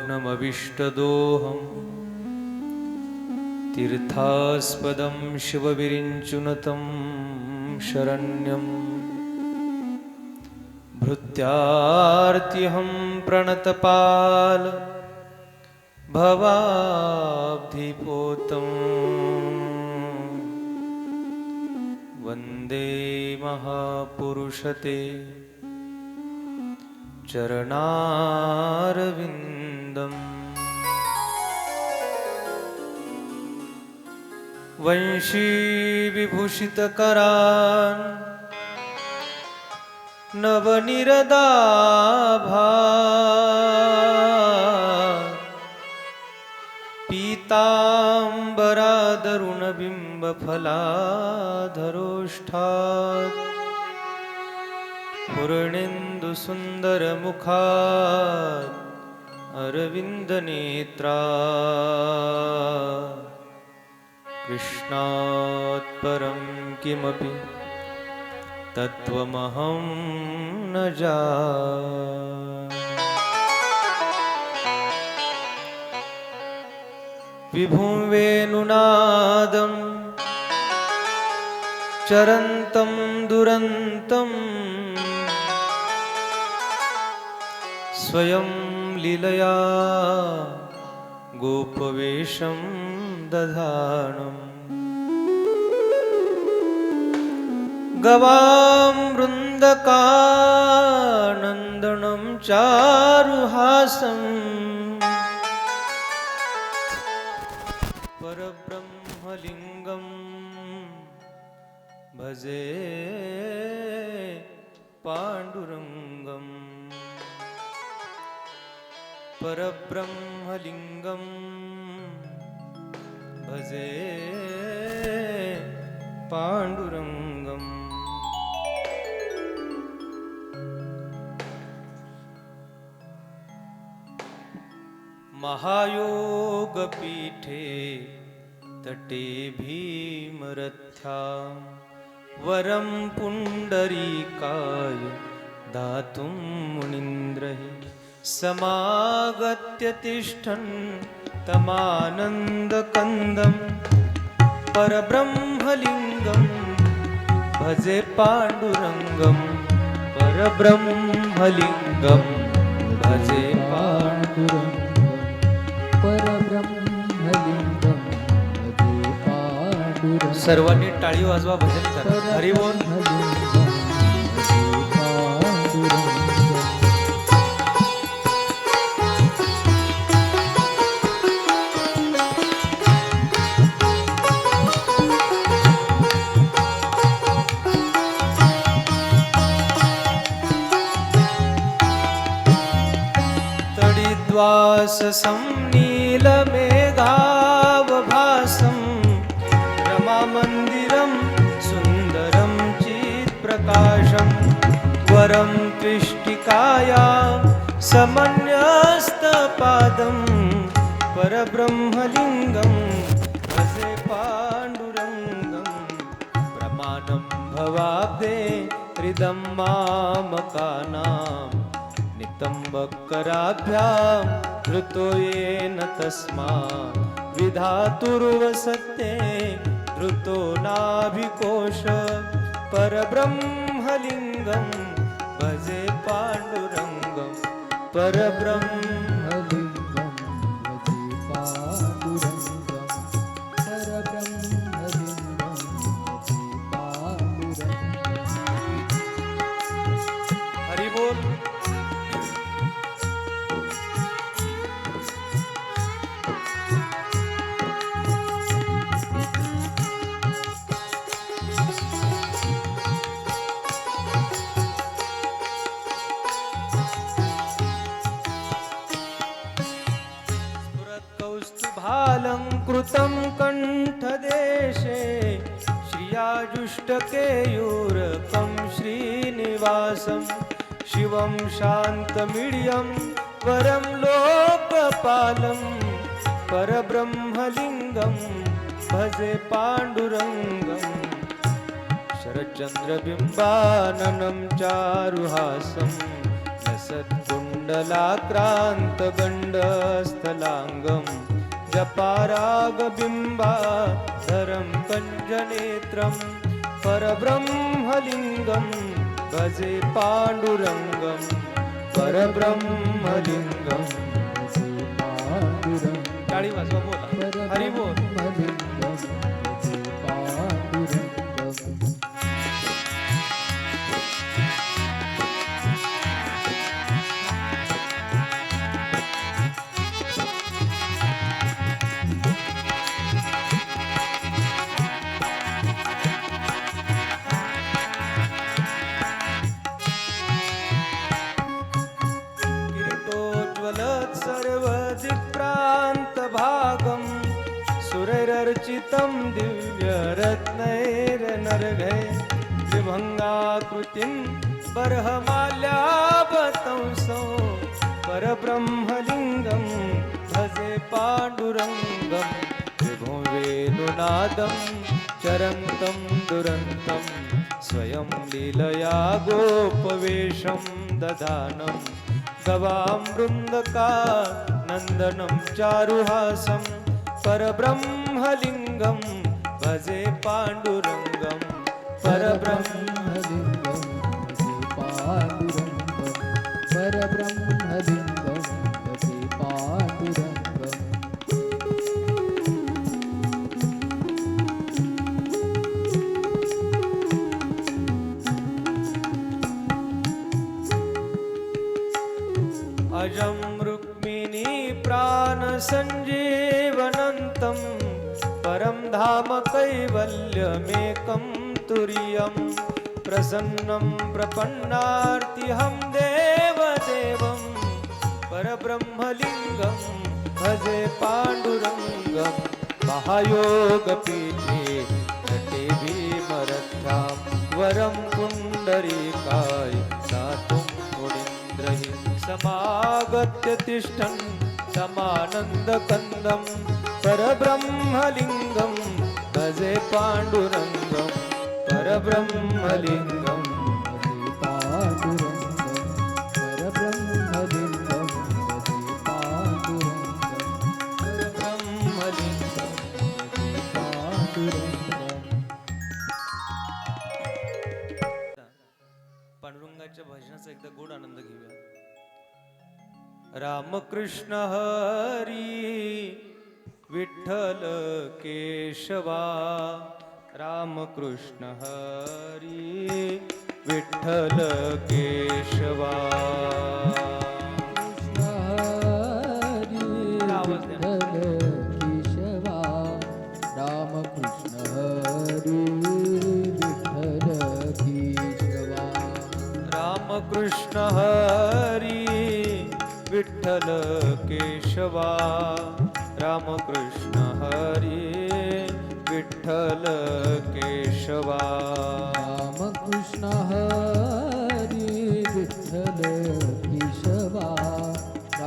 स्वप्नमविष्टदोहम् तीर्थास्पदं शिवविरिञ्चुनतं शरण्यम् भृत्यार्त्यहं प्रणतपाल भवाब्धिपोतम् वन्दे महापुरुषते चरणारविन्दम् वंशी विभूषितकरान् नवनिरदाभा पीताम्बरादरुणबिम्बफलाधरोष्ठात् पूर्णेन्दुसुन्दरमुखात् अरविन्दनेत्रा कृष्णात् परं किमपि तत्त्वमहं न जाने। विभुं वेणुनादं चरन्तं दुरन्तं स्वयं लीलया गोपवेशं दधानम् गवामृन्दकानन्दनं चारुहासं परब्रह्मलिङ्गं भजे पाण्डुरङ्गम् परब्रह्मलिङ्गं भजे पाण्डुरङ्गम्। महायोगपीठे तटे भीमरथ्यां वरं पुण्डरीकाय दातुं मुनीन्द्रैः समागत्य तिष्ठन् तमानन्दकन्दं परब्रह्मलिङ्गं भजे पाण्डुरङ्गं परब्रह्मलिङ्गं भजे पाण्डुरङ्गं परब्रह्मलिङ्गं भजे पाण्डुरङ्गं। सर्वांनी टाळी वाजवा, भजन करा. हरि बोल. संनीलमेघावभासं रमामन्दिरं सुन्दरं चित्प्रकाशं वरं त्विष्टिकायां समन्यस्तपादं परब्रह्मलिङ्गं भजे पाण्डुरङ्गं प्रमाणं भवाब्दे हृदं मामकानां नितम्बकराभ्यां धृतो येन तस्मात् विधातुर्वसते धृतो नाभिकोश परब्रह्मलिङ्गं भजे पाण्डुरङ्गं परब्रह्मलिङ्गं भजे पाण्डुरङ्गं परब्रह्मलिङ्गं भजे पाण्डुरङ्गं। हरि बोल. अलङ्कृतं कण्ठदेशे श्रियाजुष्टकेयूरकं श्रीनिवासं शिवं शान्तमीड्यं वरं लोकपालं परब्रह्मलिङ्गं भजे पाण्डुरङ्गं शरच्चन्द्रबिम्बाननं चारुहासं लसत्कुण्ड कुण्डलाक्रान्त गण्डस्थलाङ्गं जपारागबिम्बाधरं कञ्जनेत्रं परब्रह्मलिङ्गं भजे पाण्डुरङ्गं परब्रह्मलिङ्गं पांडुरंग टाळी वाजवा बोला हरी बोल परब्रह्मलिंगम भजे पांडुरंगम किरीटोज्ज्वलत् सर्वदिक्प्रान्तभागं सुरैरर्चितं दिव्यरत्नैर्नर्घै त्रिभङ्गाकृतिं बर्हमाल्यापतंसो परब्रह्मलिङ्गं भजे पाण्डुरङ्गं विभुं वेणुनादं चरन्तं दुरन्तं स्वयं लीलया गोपवेशं दधानं गवां वृन्दका नन्दनं चारुहासं परब्रह्मलिङ्गं भजे पाण्डुरङ्गं परब्रह्मलिङ्गं परब्रह्मलिंगम भजे पांडुरंगम अजं रुक्मिणी प्राणसञ्जीवनन्तं परं धाम कैवल्यमेकं तुर्यं प्रसन्नं प्रपन्नार्तिहं देवदेवं परब्रह्मलिङ्गं भजे पाण्डुरङ्गं महायोगपीठे नटे भीमरथ्यां वरं पुण्डरीकाय दातुं मुनीन्द्रैः समागत्य तिष्ठन् समानन्दकन्दं परब्रह्मलिङ्गं भजे पाण्डुरङ्गं परब्रह्मलिङ्गं भजे पांडुरंगम परब्रह्मलिंगम भजे पांडुरंगम पांडुरंगाच्या भजनाचा एकदा गोड आनंद घेऊया. रामकृष्ण हरी विठ्ठल केशवा रामकृष्ण हरी विठ्ठल केशवा केशवा रामकृष्ण हरी विठ्ठल केशवा रामकृष्ण हरी विठ्ठल केशवा रामकृष्ण हरी विठ्ठल केशवा रामकृष्ण हरी विठ्ठल केशवा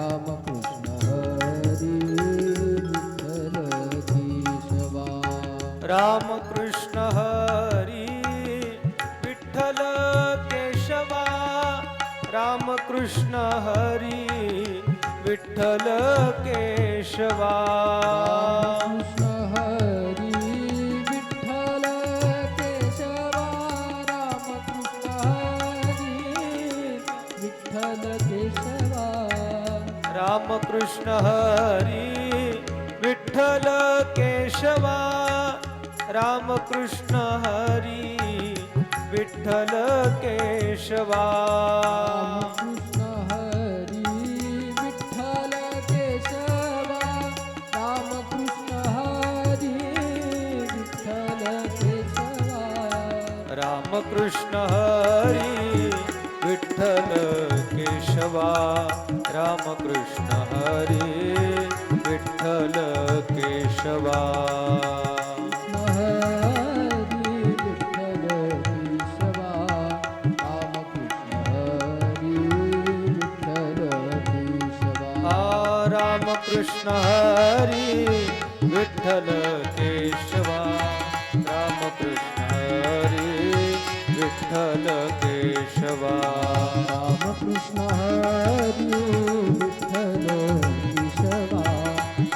रामकृष्ण हरी विठ्ठल केशवा रामकृष्ण हरी विठ्ठल केशवा रामकृष्ण हरी विठ्ठल केशवा रामकृष्ण हरी विठ्ठल केशवा रामकृष्ण हरी विठ्ठल केशवा रामकृष्ण हरी विठ्ठल केशवा रामकृष्ण हरी विठ्ठल केशवा रामकृष्ण हरी विठ्ठल केशवा रामकृष्ण हरी विठ्ठल केशवा रामकृष्ण हरी विठ्ठल केशवा रामकृष्ण हरी विठ्ठल केशवा हरी विठ्ठल केशवा रामकृष्ण हरी विठ्ठल केशवा रामकृष्ण हरी विठ्ठल केशवा रामकृष्ण हरी विठ्ठल केशवा रामकृष्ण हरी केशवा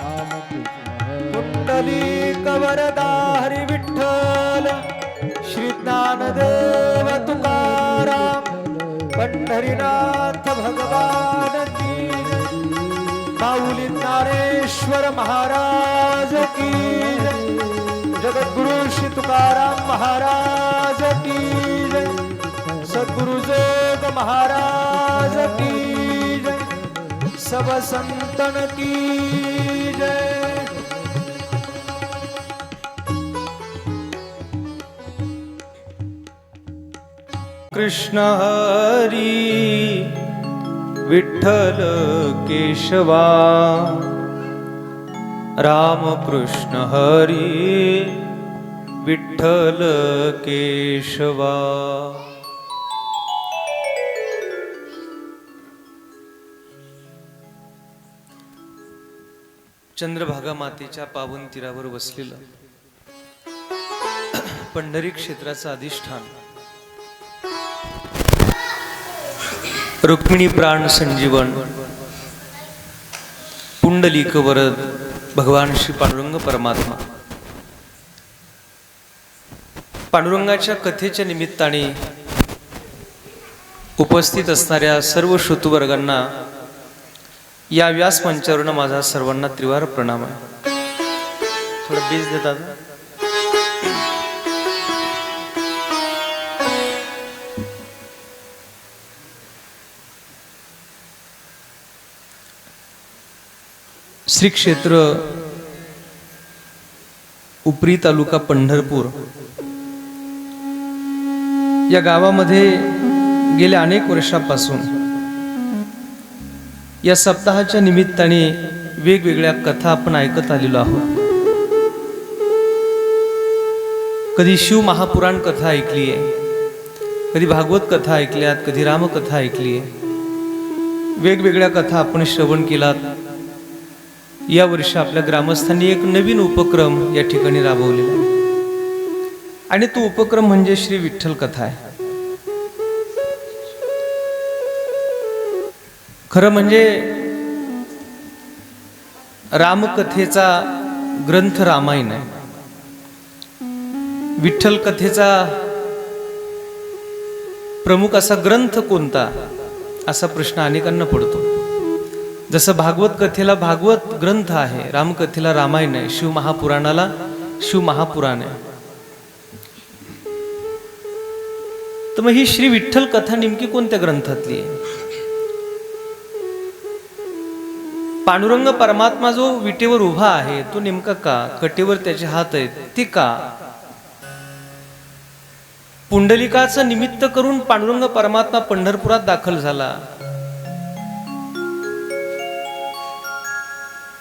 रामकृष्ण पुंडलिक वरदा हरी विठ्ठल श्री ज्ञानदेव तुकाराम पंढरीनाथ भगवान की माऊली ज्ञानेश्वर महाराज की जगद्गुरु श्री तुकाराम महाराज की जय सद्गुरु जोग महाराज की जय सब संतन की जय। कृष्ण हरी विठ्ठल केशवा राम कृष्ण हरी विठ्ठल केशवा। चंद्रभागा मातेच्या पावन तीरावर वसलेलं पंढरी क्षेत्राचं अधिष्ठान रुक्मिणी प्राण संजीवन पुंडलिक वरद भगवान श्री पांडुरंग परमात्मा पांडुरंगाच्या कथेच्या निमित्ताने उपस्थित असणाऱ्या सर्व श्रोतृवर्गांना या व्यासमंचावरून माझा सर्वांना त्रिवार प्रणाम आहे। थोडं बीज देतात। श्री क्षेत्र उपरी तालुका पंढरपूर या गावामध्ये गेल्या अनेक वर्षापासून या सप्ताहाच्या निमित्ताने वेगवेगळ्या कथा आपण ऐकत आलेलो आहोत। कधी शिव महापुराण कथा ऐकली आहे, कधी भागवत कथा ऐकल्यात, कधी रामकथा ऐकली आहे। वेगवेगळ्या कथा आपण श्रवण केलात। या वर्षी आपल्या ग्रामस्थांनी एक नवीन उपक्रम या ठिकाणी राबवलेला आहे आणि तो उपक्रम म्हणजे श्री विठ्ठल कथा आहे। खरं म्हणजे रामकथेचा ग्रंथ रामायण आहे। विठ्ठल कथेचा प्रमुख असा ग्रंथ कोणता असा प्रश्न अनेकांना पडतो। जसं भागवत कथेला भागवत ग्रंथ आहे, रामकथेला रामायण आहे, शिव महापुराणाला शिव महापुराण आहे। तर मग ही श्री विठ्ठल कथा नेमकी कोणत्या ग्रंथातली आहे? पांडुरंग परमात्मा जो विटेवर उभा आहे तो नेमका का? कटेवर त्याचे हात आहेत ते का? पुंडलिकाचं निमित्त करून पांडुरंग परमात्मा पंढरपुरात दाखल झाला।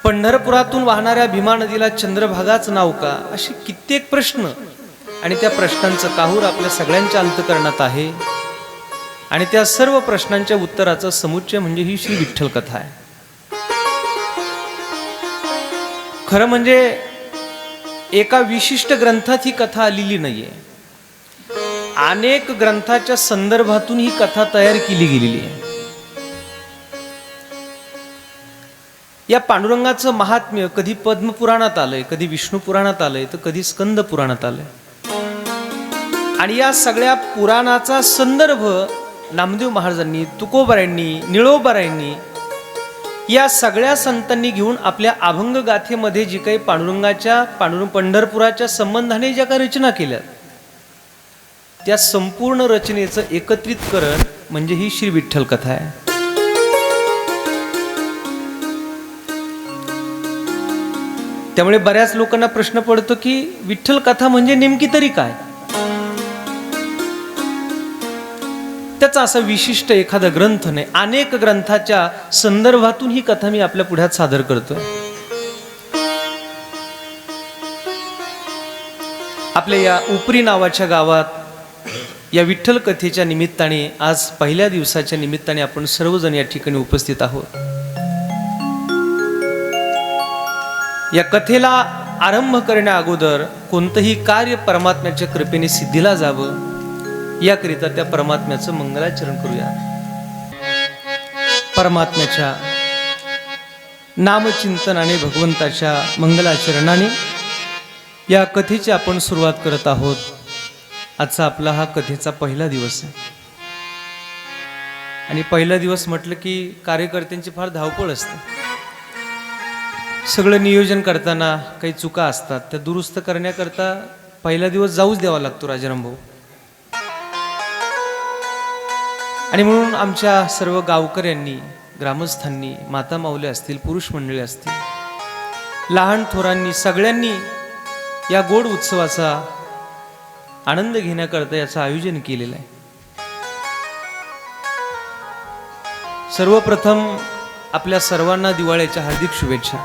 पंढरपुरातून वाहणाऱ्या भीमा नदीला चंद्रभागाच नाव का? असे कित्येक प्रश्न आणि त्या प्रश्नांचं काहूर आपल्या सगळ्यांच्या अंतःकरणात आहे आणि त्या सर्व प्रश्नांच्या उत्तराचं समुच्चय म्हणजे ही श्री विठ्ठल कथा आहे। खरं म्हणजे एका विशिष्ट ग्रंथात ही कथा आलेली नाहीये, अनेक ग्रंथाच्या संदर्भातून ही कथा तयार केली गेलेली आहे। या पांडुरंगाचं महात्म्य कधी पद्मपुराणात आलंय, कधी विष्णू पुराणात आलंय, तर कधी स्कंद पुराणात आलंय आणि या सगळ्या पुराणाचा संदर्भ नामदेव महाराजांनी, तुकोबारायांनी, निळोबारायांनी या सगळ्या संतांनी घेऊन आपल्या अभंग गाथेमध्ये जी काही पंढरपुराच्या संबंधाने ज्या काही रचना केल्या त्या संपूर्ण रचनेचं एकत्रितकरण म्हणजे ही श्री विठ्ठल कथा आहे। त्यामुळे बऱ्याच लोकांना प्रश्न पडतो की विठ्ठल कथा म्हणजे नेमकी तरी काय? त्याचा असा विशिष्ट एखादा ग्रंथ नाही, अनेक ग्रंथाच्या संदर्भातून ही कथा मी आपल्या पुढ्यात सादर करतोय। आपल्या या उपरी नावाच्या गावात या विठ्ठल कथेच्या निमित्ताने आज पहिल्या दिवसाच्या निमित्ताने आपण सर्वजण या ठिकाणी उपस्थित आहोत। या कथेला आरंभ करण्या अगोदर कोणतंही कार्य परमात्म्याच्या कृपेने सिद्धीला जावं याकरिता त्या परमात्म्याचं मंगलाचरण करूया। परमात्म्याच्या नामचिंतनाने, भगवंताच्या मंगलाचरणाने या कथेची आपण सुरुवात करत आहोत. आजचा आपला हा कथेचा पहिला दिवस आहे आणि पहिला दिवस म्हटलं की कार्यकर्त्यांची फार धावपळ असते. सगळं नियोजन करताना काही चुका असतात, त्या दुरुस्त करण्याकरता पहिला दिवस जाऊच द्यावा लागतो राजाराम भाऊ. आणि म्हणून आमच्या सर्व गावकऱ्यांनी, ग्रामस्थांनी, माता माऊली असतील, पुरुष मंडळी असतील, लहान थोरांनी, सगळ्यांनी या गोड उत्सवाचा आनंद घेण्याकरता याचं आयोजन केलेलं आहे. सर्वप्रथम आपल्या सर्वांना दिवाळीच्या हार्दिक शुभेच्छा.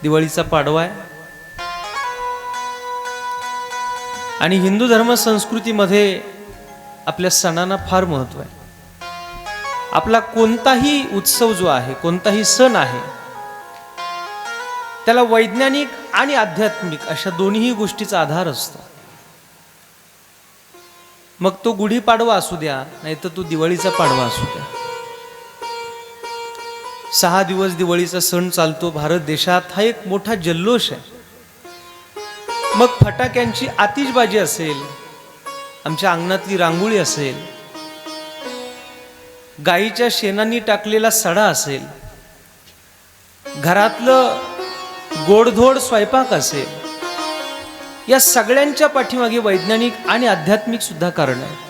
दिवाळीचा पाडवा आहे आणि हिंदू धर्म संस्कृतीमध्ये आपल्या सणांना फार महत्त्व आहे. आपला कोणताही उत्सव जो आहे, कोणताही सण आहे, त्याला वैज्ञानिक आणि आध्यात्मिक अशा दोन्ही गोष्टीचा आधार असतो. मग तो गुढीपाडवा असू द्या, नाही तर तो दिवाळीचा पाडवा असू द्या. 6 दिवस दिवाळीचा सण चालतो भारत देशात. हा एक मोठा जल्लोष आहे. मग फटाक्यांची आतिषबाजी असेल, आमच्या अंगणातली रांगोळी असेल, गाईच्या शेणांनी टाकलेला सडा असेल, घरातलं गोडधोड स्वयंपाक असेल, या सगळ्यांच्या पाठीमागे वैज्ञानिक आणि आध्यात्मिक सुद्धा कारण आहे.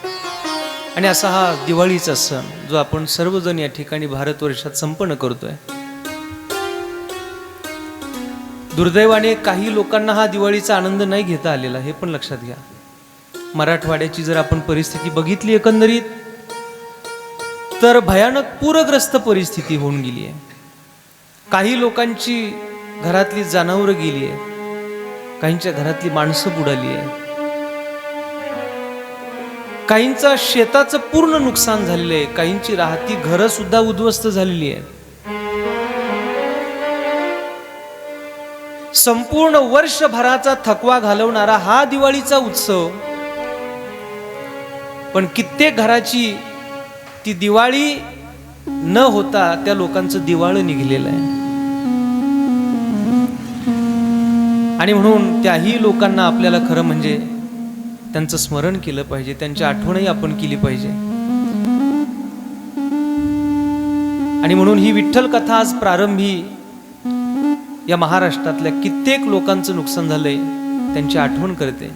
आणि असा हा दिवाळीचा सण जो आपण सर्वजण या ठिकाणी भारतवर्षात संपन्न करतोय. दुर्दैवाने काही लोकांना हा दिवाळीचा आनंद नाही घेता आलेला, हे पण लक्षात घ्या. मराठवाड्याची जर आपण परिस्थिती बघितली एकंदरीत, तर भयानक पूरग्रस्त परिस्थिती होऊन गेली आहे. काही लोकांची घरातली जनावरं गेली आहे, काहींच्या घरातली माणसं बुडाली आहे, काहींचं शेताचं पूर्ण नुकसान झालेलं आहे, काहींची राहती घरं सुद्धा उद्ध्वस्त झालेली आहेत. संपूर्ण वर्षभराचा थकवा घालवणारा हा दिवाळीचा उत्सव, पण कित्येक घराची ती दिवाळी न होता त्या लोकांचं दिवाळं निघलेलं आहे. आणि म्हणून त्याही लोकांना आपल्याला खरं म्हणजे त्यांचं स्मरण केलं पाहिजे, त्यांची आठवणही आपण केली पाहिजे. आणि म्हणून ही विठ्ठल कथा आज प्रारंभी या महाराष्ट्रातल्या कित्येक लोकांचं नुकसान झालंय त्यांची आठवण करते.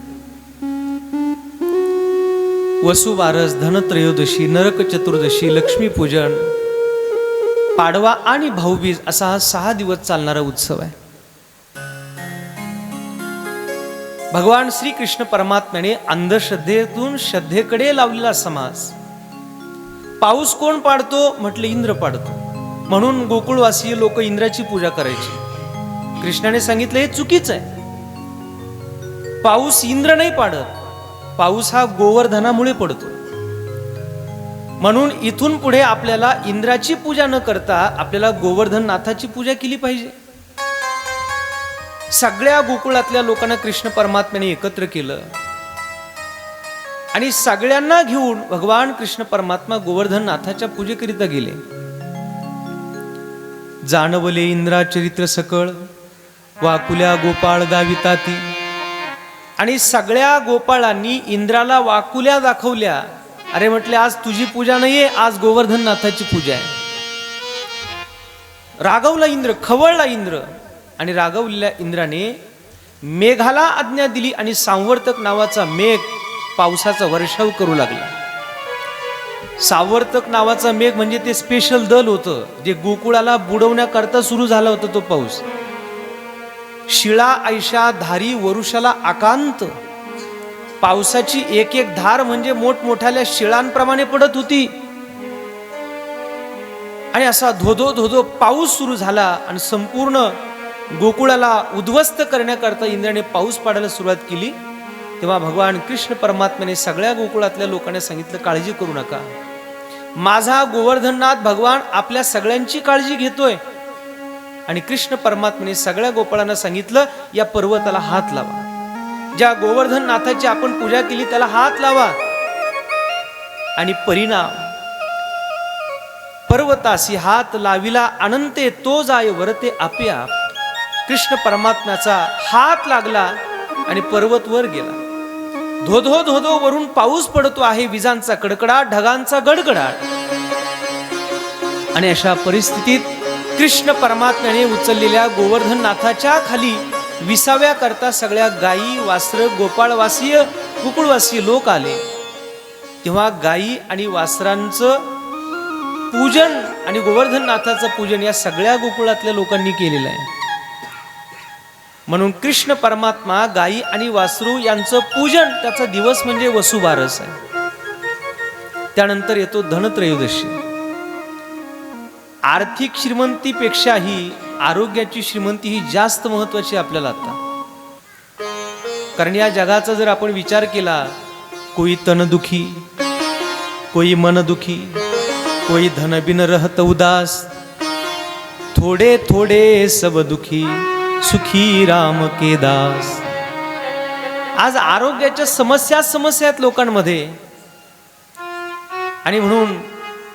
वसुबारस, धनत्रयोदशी, नरक चतुर्दशी, लक्ष्मीपूजन, पाडवा आणि भाऊबीज असा हा 6 दिवस चालणारा उत्सव आहे. भगवान श्रीकृष्ण परमात्म्याने अंधश्रद्धेतून श्रद्धेकडे लावलेला समाज. पाऊस कोण पाडतो म्हटलं, इंद्र पाडतो. म्हणून गोकुळवासीय लोक इंद्राची पूजा करायची. कृष्णाने सांगितलं हे चुकीचं आहे. पाऊस इंद्र नाही पाडत, पाऊस हा गोवर्धनामुळे पडतो. म्हणून इथून पुढे आपल्याला इंद्राची पूजा न करता आपल्याला गोवर्धन नाथाची पूजा केली पाहिजे. सगळ्या गोकुळातल्या लोकांना कृष्ण परमात्म्याने एकत्र केलं आणि सगळ्यांना घेऊन भगवान कृष्ण परमात्मा गोवर्धन नाथाच्या पूजेकरिता गेले. जाणवले इंद्रा चरित्र सकळ, वाकुल्या गोपाळ दाविताती. आणि सगळ्या गोपाळांनी इंद्राला वाकुल्या दाखवल्या. अरे म्हटले, आज तुझी पूजा नाहीये, आज गोवर्धन नाथाची पूजा आहे. रागवला इंद्र, खवळला इंद्र. आणि रागवलेल्या इंद्राने मेघाला आज्ञा दिली आणि सांवर्तक नावाचा मेघ पावसाचा वर्षाव करू लागला. सांवर्तक नावाचा मेघ म्हणजे ते स्पेशल दल होतं जे गोकुळाला बुडवण्याकरता सुरू झाला होता तो पाऊस. शिळा ऐशा धारी वरुषाला आकांत. पावसाची एक एक धार म्हणजे मोठमोठ्याल्या शिळांप्रमाणे पडत होती. आणि असा धोधो धोधो पाऊस सुरू झाला आणि संपूर्ण गोकुळाला उद्ध्वस्त करण्याकरता इंद्राने पाऊस पाडायला सुरुवात केली. तेव्हा भगवान कृष्ण परमात्म्याने सगळ्या गोकुळातल्या लोकांना सांगितलं, काळजी करू नका, माझा गोवर्धननाथ भगवान आपल्या सगळ्यांची काळजी घेतोय. आणि कृष्ण परमात्म्याने सगळ्या गोपाळांना सांगितलं, या पर्वताला हात लावा, ज्या गोवर्धन नाथाची आपण पूजा केली त्याला हात लावा. आणि परिणाम पर्वतासी हात लाविला अनंते तो जाय वरते आपोआप. कृष्ण परमात्म्याचा हात लागला आणि पर्वत वर गेला. धोधो धोधो वरून पाऊस पडतो आहे, विजांचा कडकडाट, ढगांचा गडगडाट. आणि अशा परिस्थितीत कृष्ण परमात्म्याने उचललेल्या गोवर्धननाथाच्या खाली विसाव्या करता सगळ्या गायी, वासर, गोपाळवासीय, गोकुळवासीय लोक आले. तेव्हा गायी आणि वासरांचं पूजन आणि गोवर्धननाथाचं पूजन या सगळ्या गोकुळातल्या लोकांनी केलेलं आहे. म्हणून कृष्ण परमात्मा गायी आणि वासरू यांचं पूजन, त्याचा दिवस म्हणजे वसुबारस आहे. त्यानंतर येतो धनत्रयोदशी. आर्थिक श्रीमंतीपेक्षाही आरोग्याची श्रीमंती ही जास्त महत्वाची आपल्याला आता. कारण या जगाचा जर आपण विचार केला, कोई तन दुखी, कोई मन दुखी, कोई धन बिन रहत उदास, थोडे थोडे सब दुखी, सुखी राम के दास. आज आरोग्याच्या समस्या आहेत लोकांमध्ये. आणि म्हणून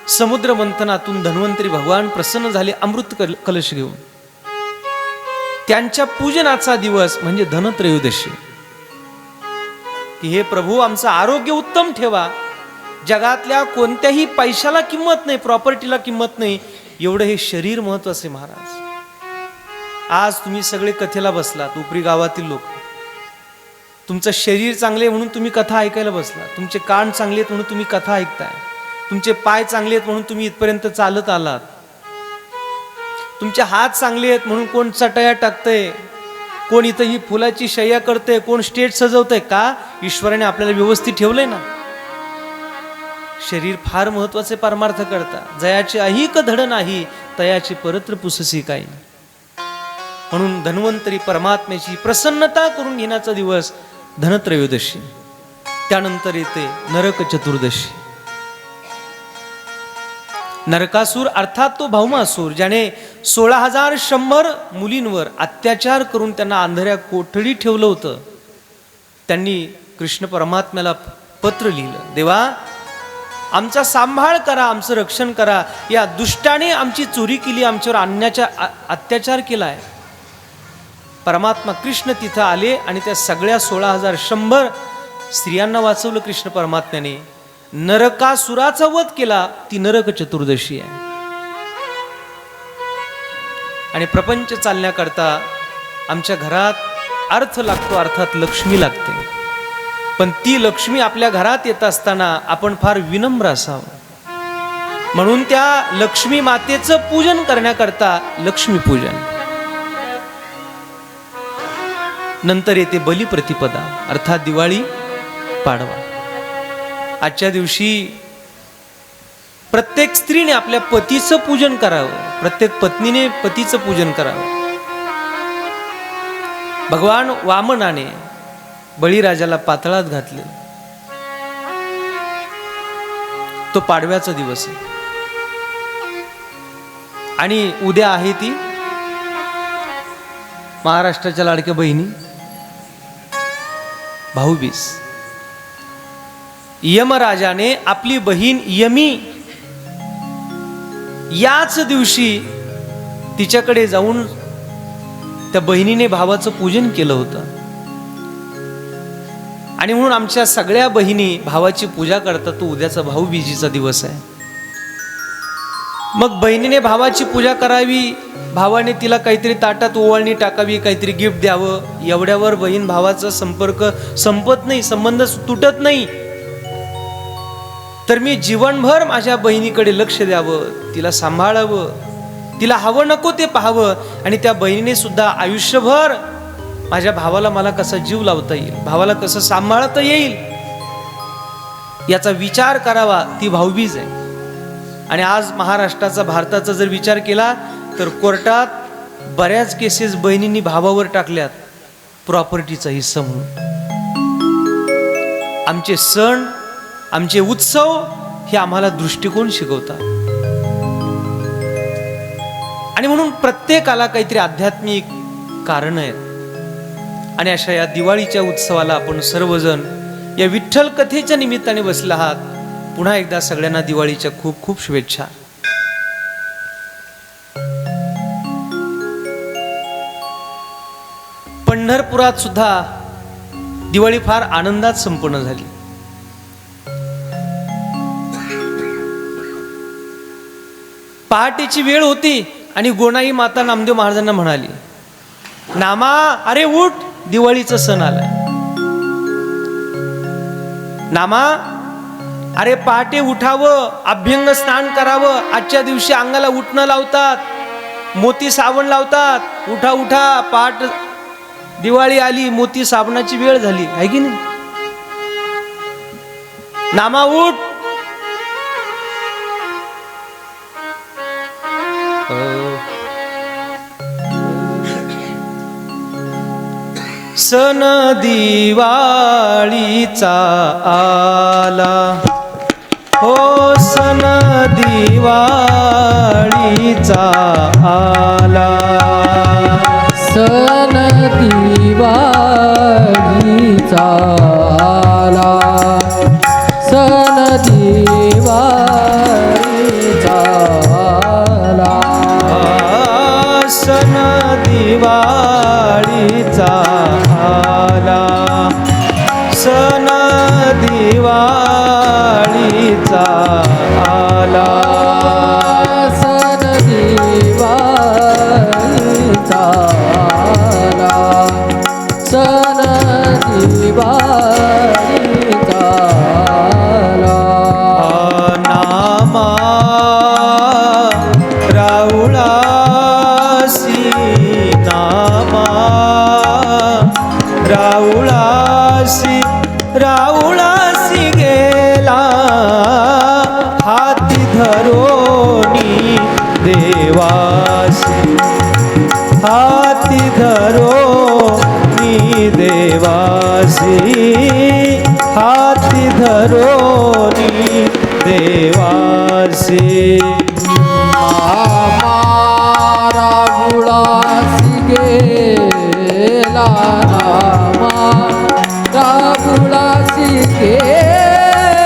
समुद्र मंथनातून धन्वंतरी भगवान प्रसन्न झाले अमृत कलश घेऊन. त्यांच्या पूजनाचा दिवस म्हणजे धनत्रयोदशी, की हे प्रभू आमचं आरोग्य उत्तम ठेवा. जगातल्या कोणत्याही पैशाला किंमत नाही, प्रॉपर्टीला किंमत नाही, एवढं हे शरीर महत्वाचे महाराज. आज तुम्ही सगळे कथेला बसलात, उपरी गावातील लोक. तुमचं शरीर चांगले म्हणून तुम्ही कथा ऐकायला बसला, तुमचे कान चांगले आहेत म्हणून तुम्ही कथा ऐकताय, तुमचे पाय चांगले आहेत म्हणून तुम्ही इथपर्यंत चालत आलात, तुमचे हात चांगले आहेत म्हणून कोण चटया टाकतंय, कोण इथं ही फुलाची शय्या करतंय, कोण स्टेज सजवतंय. का? ईश्वराने आपल्याला व्यवस्थित ठेवलंय ना. शरीर फार महत्वाचे परमार्थ करता. जयाचे अहिक धड नाही, तयाची परत्र पुससी काही. म्हणून धन्वंतरी परमात्म्याची प्रसन्नता करून घेण्याचा दिवस धनत्रयोदशी. त्यानंतर येते नरक चतुर्दशी. नरकासूर अर्थात तो भौमासूर, ज्याने 16,100 मुलींवर अत्याचार करून त्यांना अंधाऱ्या कोठडीत ठेवलं होतं. त्यांनी कृष्ण परमात्म्याला पत्र लिहिलं, देवा आमचा सांभाळ करा, आमचं रक्षण करा. या दुष्टाने आमची चोरी केली, आमच्यावर अन्याचा अत्याचार केलाय. परमात्मा कृष्ण तिथं आले आणि त्या सगळ्या 16,100 स्त्रियांना वाचवलं कृष्ण परमात्म्याने. नरकासुराचा वध केला. ती नरक चतुर्दशी आहे. आणि प्रपंच चालण्याकरता आमच्या घरात अर्थ लागतो, अर्थात लक्ष्मी लागते. पण ती लक्ष्मी आपल्या घरात येत असताना आपण फार विनम्र असावं. म्हणून त्या लक्ष्मी मातेचं पूजन करण्याकरता लक्ष्मी पूजन. नंतर येते बलिप्रतिपदा अर्थात दिवाळी पाडवा. आजच्या दिवशी प्रत्येक स्त्रीने आपल्या पतीचं पूजन करावं, प्रत्येक पत्नीने पतीचं पूजन करावं. भगवान वामनाने बळीराजाला पातळात घातले. तो पाडव्याचा दिवस आहे. आणि उद्या आहे ती महाराष्ट्राच्या लाडक्या बहिणी भाऊबीज. यमराजाने आपली बहीण यमी याच दिवशी तिच्याकडे जाऊन त्या बहिणीने भावाचं पूजन केलं होतं. आणि म्हणून आमच्या सगळ्या बहिणी भावाची पूजा करतात. तो उद्याचा भाऊबीजेचा दिवस आहे. मग बहिणीने भावाची पूजा करावी, भावाने तिला काहीतरी ताटात ओवाळणी टाकावी, काहीतरी गिफ्ट द्यावं. एवढ्यावर बहीण भावाचा संपर्क संपत नाही, संबंध तुटत नाही. तर मी जीवनभर माझ्या बहिणीकडे लक्ष द्यावं, तिला सांभाळावं, तिला हवं नको ते पाहावं. आणि त्या बहिणीने सुद्धा आयुष्यभर माझ्या भावाला मला कसा जीव लावता येईल, भावाला कसं सांभाळता येईल याचा विचार करावा. ती भाऊबीज आहे. आणि आज महाराष्ट्राचा, भारताचा जर विचार केला तर कोर्टात बऱ्याच केसेस बहिणींनी भावावर टाकल्यात प्रॉपर्टीचा हिस्सा म्हणून. आमचे सण, आमचे उत्सव हे आम्हाला दृष्टिकोन शिकवतात. आणि म्हणून प्रत्येकाला काहीतरी आध्यात्मिक कारण आहेत. आणि अशा या दिवाळीच्या उत्सवाला आपण सर्वजण या विठ्ठल कथेच्या निमित्ताने बसले आहात. पुन्हा एकदा सगळ्यांना दिवाळीच्या खूप खूप शुभेच्छा. पंढरपुरात सुद्धा दिवाळी फार आनंदात संपन्न झाली. पहाटेची वेळ होती आणि गोनाई माता नामदेव महाराजांना म्हणाली, नामा अरे उठ, दिवाळीचा सण आलाय. नामा अरे पहाटे उठावं, अभ्यंग स्नान करावं. आजच्या दिवशी अंगाला उठणं लावतात, मोती साबण लावतात. उठा उठा, पहाट दिवाळी आली, मोती साबणाची वेळ झाली आहे की नाही. नामा उठ. सण दिवाळीचा आला हो, सण दिवाळीचा आला. सण दिवाळीचा आला, सण दिवाळीचा आला. सण दिवाळीचा आला, सण दिवाळीचा आला. सण दिवाळीचा आला, सण दिवाळीचा आला. नामा राऊळासी, नामा राऊळासी, राऊळासी गेला, हाती धरोनी देवासी, हाती धरोनी देवासी, हाती धरोनी देवासी. मारा गुळासी गेला, राबुळासी गेला,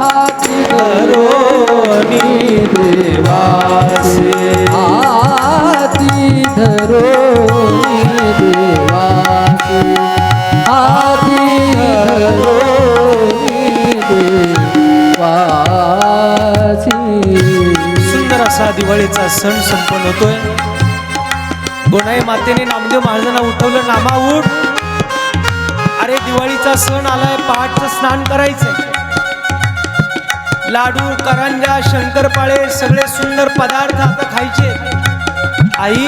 हाती धरोनी देवासी, हाती धरोनी देवासी, हाती धरोनी देवासी. सुंदर असा दिवाळीचा सण संपन्न होतोय. गोनाई मातेने नामदेव महाराजांना उठवलं, नामा उठ, अरे दिवाळीचा सण आलाय, पहाटचं स्नान करायचंय. लाडू, करंजा, शंकरपाळे सगळे सुंदर पदार्थ आता खायचे. आई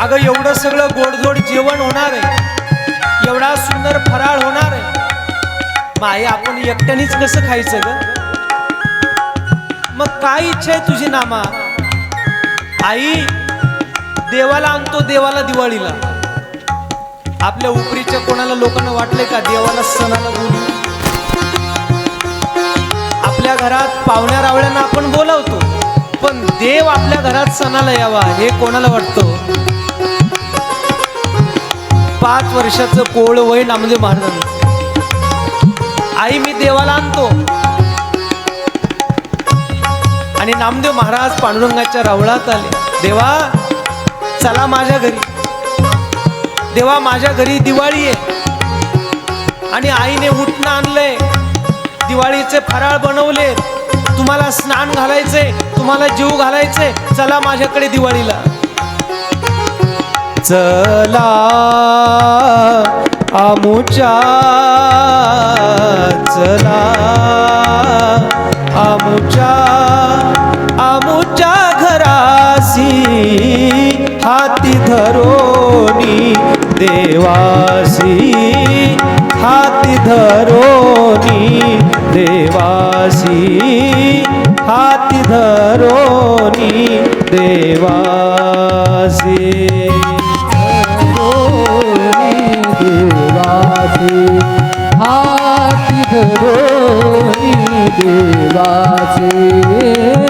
अगं एवढं सगळं गोडधोड जेवण होणार आहे, एवढा सुंदर फराळ होणार आहे, मग आई आपण एकट्यानेच कसं खायचं ग? मग काय इच्छा आहे तुझी नामा? आई देवाला आणतो, देवाला दिवाळीला. आपल्या उपरीच्या कोणाला लोकांना वाटले का देवाला सणाला बोलू? आपल्या घरात पाहुण्या रावळ्यांना आपण बोलावतो, पण देव आपल्या घरात सणाला यावा हे कोणाला वाटतं? 5 वर्षाचं कोळ वय नामदेव महाराजांचं. आई मी देवाला आणतो, आणि नामदेव महाराज पांडुरंगाच्या रावळात आले. देवा चला माझ्या घरी, देवा माझ्या घरी दिवाळी आहे, आणि आईने उठणं आणलंय, दिवाळीचे फराळ बनवले, तुम्हाला स्नान घालायचंय, तुम्हाला जीव घालायचंय, चला माझ्याकडे दिवाळीला. चला आमुच्या, चला आमुच्या, आमुच्या घरासी, हाती धरोनी देवासी, हाती धरोनी देवासी, हाती धरोनी देवासी. देवासी, हाती धरोनी देवासी,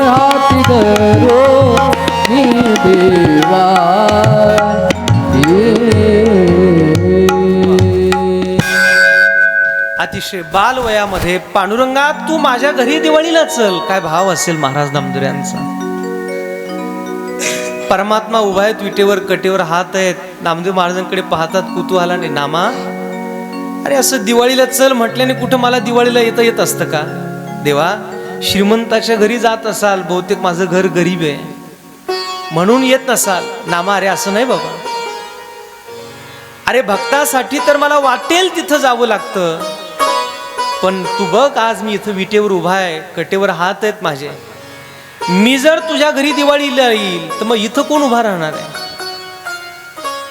हाती धरोनी देवासी. अतिशय बालवयामध्ये पांडुरंगा तू माझ्या घरी दिवाळीला चल, काय भाव असेल महाराज नामदेव यांचा. परमात्मा उभा आहेत विटेवर, कटेवर हात आहेत. नामदेव महाराजांकडे पाहतात कुतूहलाने. नामा, अरे असं दिवाळीला चल म्हटल्याने कुठं मला दिवाळीला येत असतं का? देवा, श्रीमंताच्या घरी जात असाल, बहुतेक माझं घर गरीब आहे म्हणून येत नसाल. नामा, अरे असं नाही बाबा. अरे भक्तासाठी तर मला वाटेल तिथं जावं लागतं, पण तू बघ आज मी इथं विटेवर उभा आहे, कटेवर हात आहेत माझे. मी जर तुझ्या घरी दिवाळीला येईल तर मग इथं कोण उभा राहणार आहे?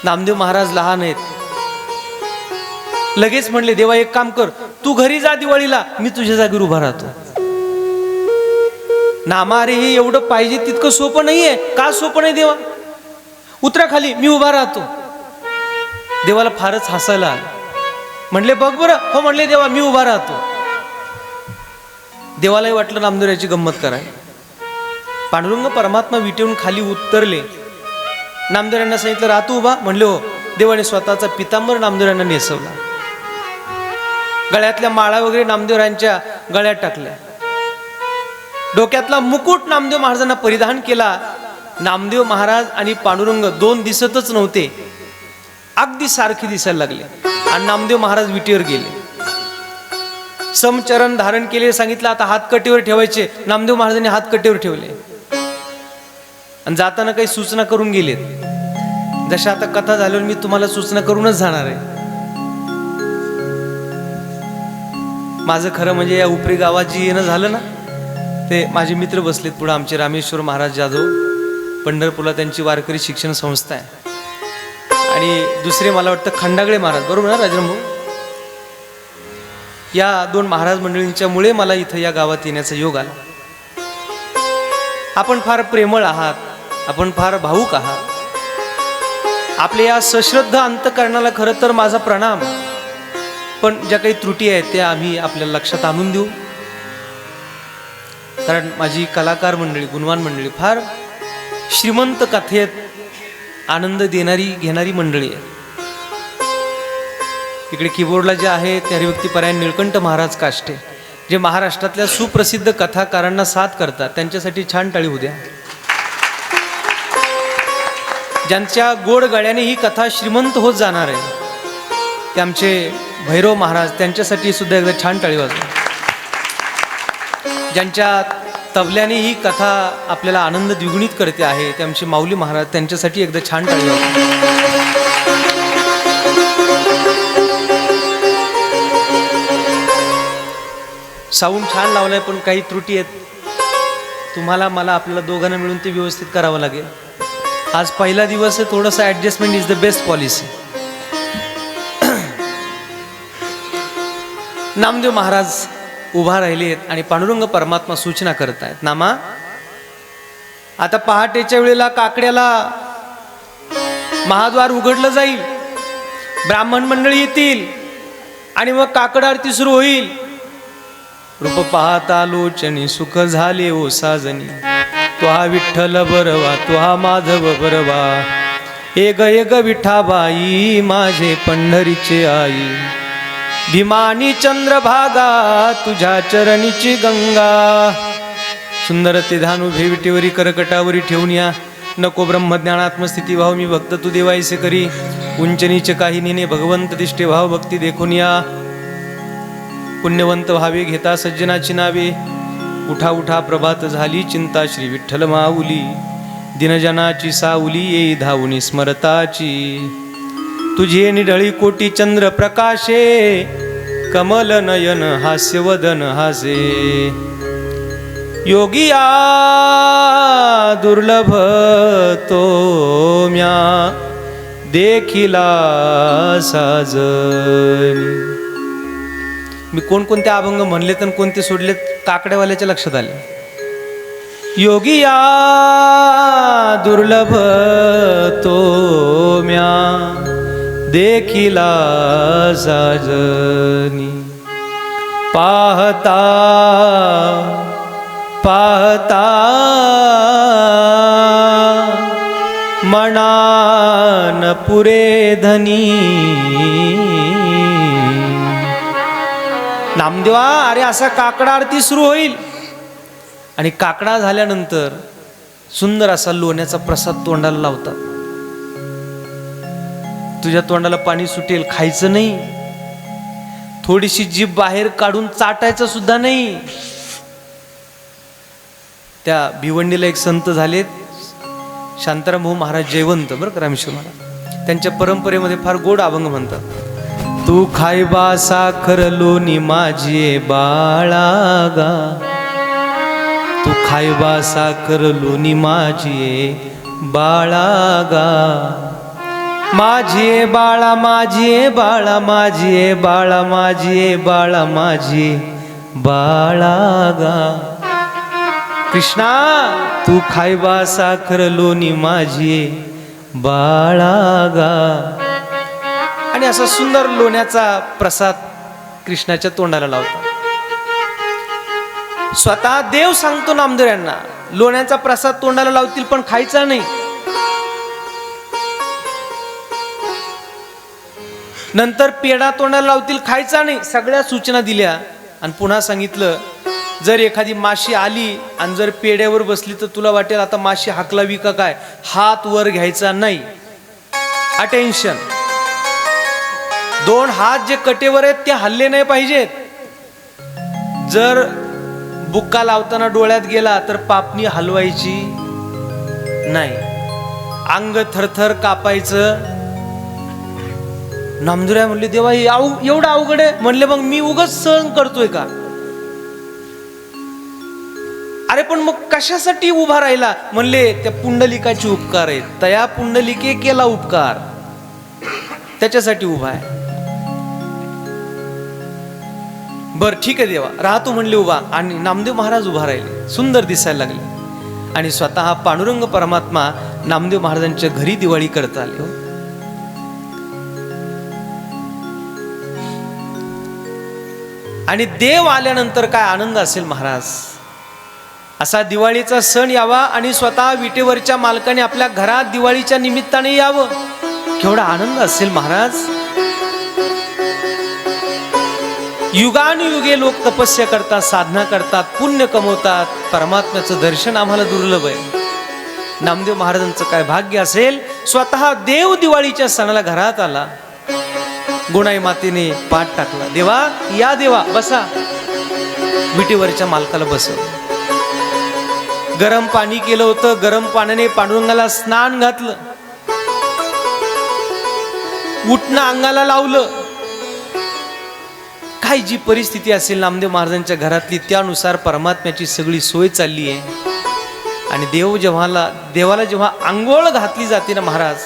नामदेव महाराज लहान आहेत. लगेच म्हणले, देवा एक काम कर, तू घरी जा दिवाळीला, मी तुझ्या जागेवर उभा राहतो. नामा, अरे हे एवढं पाहिजे तितकं सोपं नाहीये. का सोपं नाही देवा? उतरा खाली, मी उभा राहतो. देवाला फारच हसायला आलं. म्हणले बघ बरं. हो म्हणले, देवा मी उभा राहतो. देवालाही वाटलं नामदेव याची गंमत कराय. पांडुरंग परमात्मा विटेवून खाली उतरले. नामदेव यांना सांगितलं, राहतो उभा. म्हणले हो. देवाने स्वतःचा पितांबर नामदेव यांना नेसवला. गळ्यातल्या माळा वगैरे नामदेवरांच्या गळ्यात टाकल्या. डोक्यातला मुकुट नामदेव महाराजांना परिधान केला. नामदेव महाराज आणि पांडुरंग दोन दिसतच नव्हते, अगदी सारखे दिसायला लागले. आणि नामदेव महाराज विटेवर गेले. समचरण धारण केले. सांगितलं आता हात कटेवर ठेवायचे. नामदेव महाराजांनी हात कटेवर ठेवले आणि जाताना काही सूचना करून गेलेत. जशा आता कथा झाल्यावर मी तुम्हाला सूचना करूनच जाणार आहे. माझं खरं म्हणजे या उपरी गावात जी येणं झालं ना, ते माझे मित्र बसलेत पुढे. आमचे रामेश्वर महाराज जाधव, पंढरपूरला त्यांची वारकरी शिक्षण संस्था आहे. आणि दुसरे मला वाटतं खंडागळे महाराज, बरोबर ना राजराम भाऊ? या दोन महाराज मंडळींच्या मुळे मला इथं या गावात येण्याचा योग आला. आपण फार प्रेमळ आहात, आपण फार भावूक आहात. आपल्या या सश्रद्ध अंतकरणाला खरं तर माझा प्रणाम. पण ज्या काही त्रुटी आहेत त्या आम्ही आपल्या लक्षात आणून देऊ. कारण माझी कलाकार मंडळी, गुणवान मंडळी, फार श्रीमंत कथेत आनंद देणारी घेणारी मंडळी आहे. इकडे कीबोर्डला जे आहे ते हरिभक्ती परायण निळकंठ महाराज काष्टे, जे महाराष्ट्रातल्या सुप्रसिद्ध कथाकारांना साथ करतात, त्यांच्यासाठी छान टाळी होऊ द्या. ज्यांच्या गोड गळ्याने ही कथा श्रीमंत होत जाणार आहे ते आमचे भैरव महाराज, त्यांच्यासाठी सुद्धा एकदा छान टाळी वाजवा. ज्यांच्या तबल्याने ही कथा आपल्याला आनंद द्विगुणित करते आहे ते आमचे माऊली महाराज, त्यांच्यासाठी एकदा छान टाळी वाजवा. साऊंड छान लावलाय पण काही त्रुटी आहेत. तुम्हाला मला आपल्याला दोघांना मिळून ते व्यवस्थित करावं लागेल. आज पहिला दिवस आहे, थोडंसं adjustment is the best policy. Namdev Maharaj उभा राहिलेत आणि पांडुरंग परमात्मा सूचना करत आहेत. नामा, आता पहाटेच्या वेळेला काकड्याला महाद्वार उघडलं जाईल, ब्राह्मण मंडळी येतील आणि मग काकड आरती सुरू होईल. रूप पाहता लोचनी सुख झाले ओ साजनी, तो हा विठ्ठल बरवा, तो हा माधव बरवा. एग एग विठाबाई माझे पंढरीचे आई, भीमानी चंद्रभागा तुझ्या चरणीची गंगा. सुंदर ते धानु भेविटेवरी करकटावरी ठेवून या, नको ब्रह्मज्ञानात्मस्थिती भाव मी भक्त तू देवायसे करी. उंचनीच काही नेने भगवंत दिष्टे भाव भक्ती देखून या. पुण्यवंत व्हावे घेता सज्जनाची नावे, उठा उठा प्रभात झाली चिंता श्री विठ्ठल माऊली. दिनजनाची सावली येई धावुनी स्मरताची, तुझे निढळी कोटी चंद्र प्रकाशे, कमल नयन हास्यवदन हासे. योगिया दुर्लभ तो म्या देखिला साजनी. मी कोणकोणते अभंग म्हणले तर कोणते सोडलेत काकड्यावाल्याच्या लक्षात आले. योगिया दुर्लभ तो म्या देखिला साजनी. पाहता पाहता मनान पुरे धनी. नामदेवा, अरे असा काकडा आरती सुरू होईल आणि काकडा झाल्यानंतर सुंदर असा लोण्याचा प्रसाद तोंडाला लावतात. तुझ्या तोंडाला पाणी सुटेल, खायचं नाही. थोडीशी जीभ बाहेर काढून चाटायचं सुद्धा नाही. त्या भिवंडीला एक संत झालेत, शांताराम भाऊ महाराज जयवंत, बरं का, रामेश्वर महाराज. त्यांच्या परंपरेमध्ये फार गोड अभंग म्हणतात. तू खायबा साखर लोणी माझी बाळा गा, तू खायबा साखर लोणी माझी बाळा गा, माझी बाळा माझी बाळा माझी बाळा माझी बाळा माझी बाळा गा. कृष्णा तू खायबा साखर लोणी माझी बाळा गा. आणि असा सुंदर लोण्याचा प्रसाद कृष्णाच्या तोंडाला लावतात. स्वतः देव सांगतो नामदेव यांना, लोण्याचा प्रसाद तोंडाला लावतील पण खायचा नाही. नंतर पेढा तोंडाला लावतील, खायचा नाही. सगळ्या सूचना दिल्या आणि पुन्हा सांगितलं, जर एखादी माशी आली आणि जर पेढ्यावर बसली तर तुला वाटेल आता माशी हाकलावी का काय, हात वर घ्यायचा नाही. अटेन्शन, 2 हात जे कटेवर आहेत ते हल्ले नाही पाहिजेत. जर बुक्का लावताना डोळ्यात गेला तर पापणी हलवायची नाही. अंग थरथर कापायचं. नामदेवराय म्हणले, देवा एवढं अवघड आहे? म्हणले, मग मी उगाच सहन करतोय का? अरे पण मग कशासाठी उभा राहिला? म्हणले, त्या पुंडलिकाचे उपकार आहेत, तया पुंडलिके केला उपकार, त्याच्यासाठी उभा आहे. बर ठीक आहे देवा, राहतो म्हणले उभा. आणि नामदेव महाराज उभा राहिले, सुंदर दिसायला लागले. आणि स्वतः पांडुरंग परमात्मा नामदेव महाराजांच्या घरी दिवाळी करता आले. आणि देव आल्यानंतर काय आनंद असेल महाराज. असा दिवाळीचा सण यावा आणि स्वतः विटेवरच्या मालकाने आपल्या घरात दिवाळीच्या निमित्ताने यावं, केवढा आनंद असेल महाराज. युगानुयुगे लोक तपस्या करतात, साधना करतात, पुण्य कमवतात. परमात्म्याचं दर्शन आम्हाला दुर्लभ आहे. नामदेव महाराजांचं काय भाग्य असेल, स्वतः देव दिवाळीच्या सणाला घरात आला. गोणाई मातेने पाठ टाकला, देवा या, देवा बसा. विटेवरच्या मालकाला बसवलं. गरम पाणी केलं होतं, गरम पाण्याने पांडुरंगाला स्नान घातलं. उठणं अंगाला लावलं. काय जी परिस्थिती असेल नामदेव महाराजांच्या घरातली, त्यानुसार परमात्म्याची सगळी सोय चालली आहे. आणि देवाला जेव्हा आंघोळ घातली जाते ना महाराज,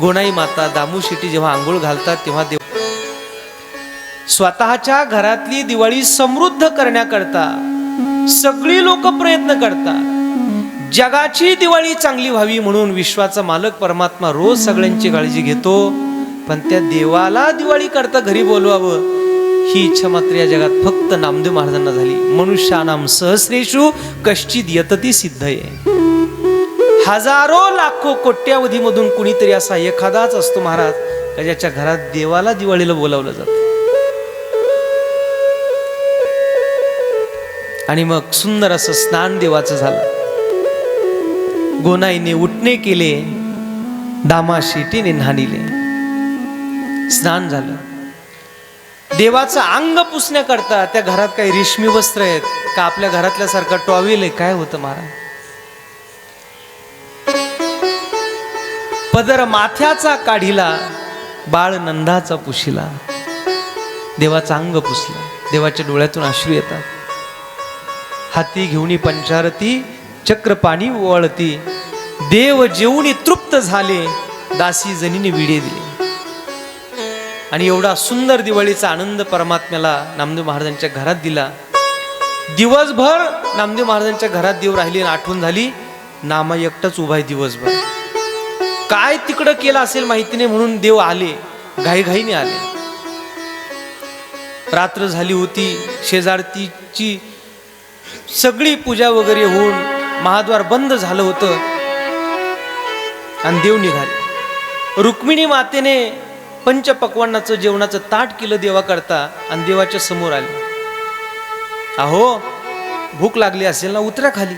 गोणाई माता, दामू शेट्टी जेव्हा आंघोळ घालतात तेव्हा देव स्वतःच्या घरातली दिवाळी समृद्ध करण्याकरता सगळी लोक प्रयत्न करतात. जगाची दिवाळी चांगली व्हावी म्हणून विश्वाचा मालक परमात्मा रोज सगळ्यांची काळजी घेतो. पण त्या देवाला दिवाळी करता घरी बोलवावं ही इच्छा मात्र या जगात फक्त नामदेव महाराजांना झाली. मनुष्यानाम सहस्रेषु कश्चित यतती सिद्धये. हजारो लाखो कोट्यावधी मधून कुणीतरी असा एखादाच असतो महाराज का ज्याच्या घरात देवाला दिवाळीला बोलावलं जातं. आणि मग सुंदर असं स्नान देवाचं झालं. गोनाईने उठणे केले, दामा शेटीने न्हाणिले. स्नान झालं. देवाचं अंग पुसण्याकरता त्या घरात काही रेशमी वस्त्र आहेत का आपल्या घरातल्यासारखा टॉवेल आहे? काय होतं महाराज? पदर माथ्याचा काढिला, बाळ नंदाचा पुशिला. देवाचं अंग पुसलं. देवाच्या डोळ्यातून अश्रू येतात. हाती घेऊनी पंचारती, चक्र पाणी ओवाळती. देव जेवणी तृप्त झाले, दासी जनीने विडे दिले. आणि एवढा सुंदर दिवाळीचा आनंद परमात्म्याला नामदेव महाराजांच्या घरात दिला. दिवसभर नामदेव महाराजांच्या घरात देव राहिली आणि आठवण झाली, नामा एकटाच उभा आहे दिवसभर. काय तिकडं केलं असेल माहिती नाही म्हणून देव आले, घाईघाईने आले. रात्र झाली होती. शेजारतीची सगळी पूजा वगैरे होऊन महाद्वार बंद झालं होतं आणि देव निघाले. रुक्मिणी मातेने पंचपक्वान्नाचं जेवणाचं ताट केलं देवा करता आणि देवाच्या समोर आले. अहो भूक लागली असेल ना, उतरा खाली.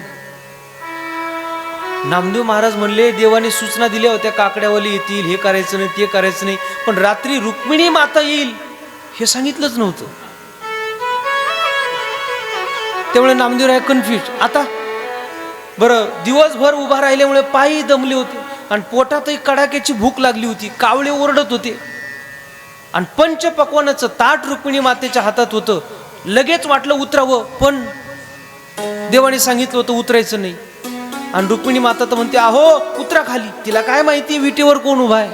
नामदेव महाराज म्हणले, देवाने सूचना दिल्या होत्या, काकड्यावाले येतील, हे करायचं नाही, ते करायचं नाही, पण रात्री रुक्मिणी माता येईल हे सांगितलंच नव्हतं. त्यामुळे नामदेवराय कन्फ्युज. आता बरं, दिवसभर उभा राहिल्यामुळे पायी दमले होते आणि पोटातही कडाक्याची भूक लागली होती, कावळे ओरडत होते आणि पंचपक्वानाचं ताट रुक्मिणी मातेच्या हातात होतं. लगेच वाटलं उतरावं, पण देवाने सांगितलं होतं उतरायचं नाही. आणि रुक्मिणी माता तर म्हणते, अहो उतरा खाली. तिला काय माहिती विटेवर कोण उभा आहे.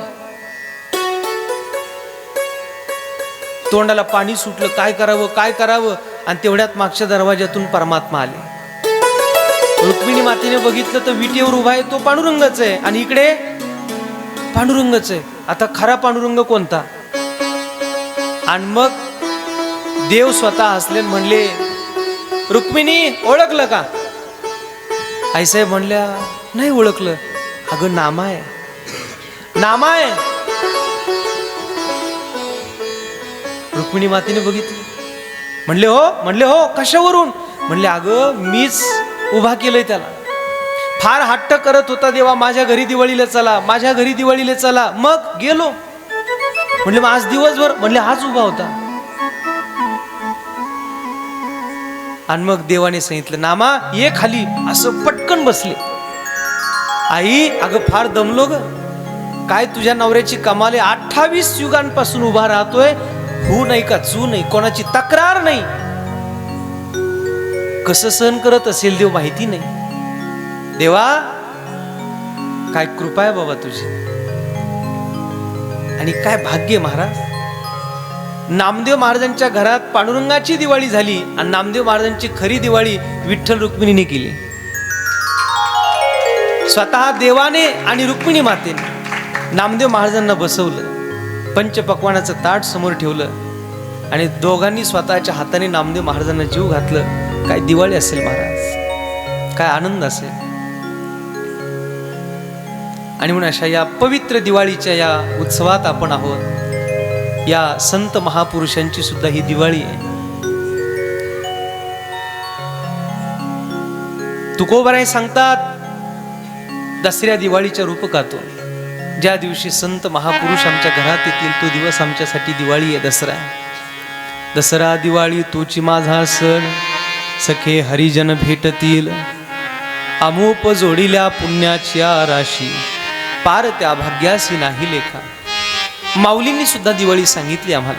तोंडाला पाणी सुटलं, काय करावं काय करावं. आणि तेवढ्यात मागच्या दरवाज्यातून परमात्मा आले. रुक्मिणी मातेने बघितलं तर विटेवर उभा आहे तो पांडुरंगच आहे आणि इकडे पांडुरंगच आहे. आता खरा पांडुरंग कोणता. आणि मग देव स्वतः हसले म्हणले, रुक्मिणी ओळखलं का. आईसाहेब म्हणल्या, नाही ओळखलं. अगं नामा आहे, नामा आहे. रुक्मिणी मातेने बघितलं. म्हणले हो कशावरून. म्हणले, अगं मीच उभा केलंय त्याला. फार हट्ट करत होता, देवा माझ्या घरी दिवाळीला चला, माझ्या घरी दिवाळीला चला. मग गेलो. म्हणले, मग आज दिवसभर. म्हणले, हाच उभा होता. आणि मग देवाने सांगितलं, नामा ये खाली. असं पटकन बसले. आई अगं फार दमलो ग. काय तुझ्या नवऱ्याची कमाल आहे. 28 युगांपासून उभा राहतोय, हो नाही का चू नाही, कोणाची तक्रार नाही. कसं सहन करत असेल देव माहिती नाही. देवा काय कृपा आहे बाबा तुझी. आणि काय भाग्य महाराज. नामदेव महाराजांच्या घरात पांडुरंगाची दिवाळी झाली आणि नामदेव महाराजांची खरी दिवाळी विठ्ठल रुक्मिणीने केली. स्वतः देवाने आणि रुक्मिणी मातेने नामदेव महाराजांना बसवलं, पंचपक्वानाचं ताट समोर ठेवलं आणि दोघांनी स्वतःच्या हाताने नामदेव महाराजांना जीव घातलं. काय दिवाळी असेल महाराज, काय आनंद असेल. आणि म्हणून अशा या पवित्र दिवाळीच्या या उत्सवात आपण आहोत. या संत महापुरुषांची सुद्धा ही दिवाळी आहे. तुकोबाराय सांगतात, दसऱ्या दिवाळीच्या रूपकातून ज्या दिवशी संत महापुरुष आमच्या घरात येतील तो दिवस आमच्यासाठी दिवाळी आहे, दसरा. दसरा दिवाळी तोची माझा सण, सखे हरिजन भेटतील. अमूप जोडिल्या पुण्याच्या राशी, पार त्या भाग्यासी नाही लेखा. माऊलींनी सुद्धा दिवाळी सांगितली आम्हाला.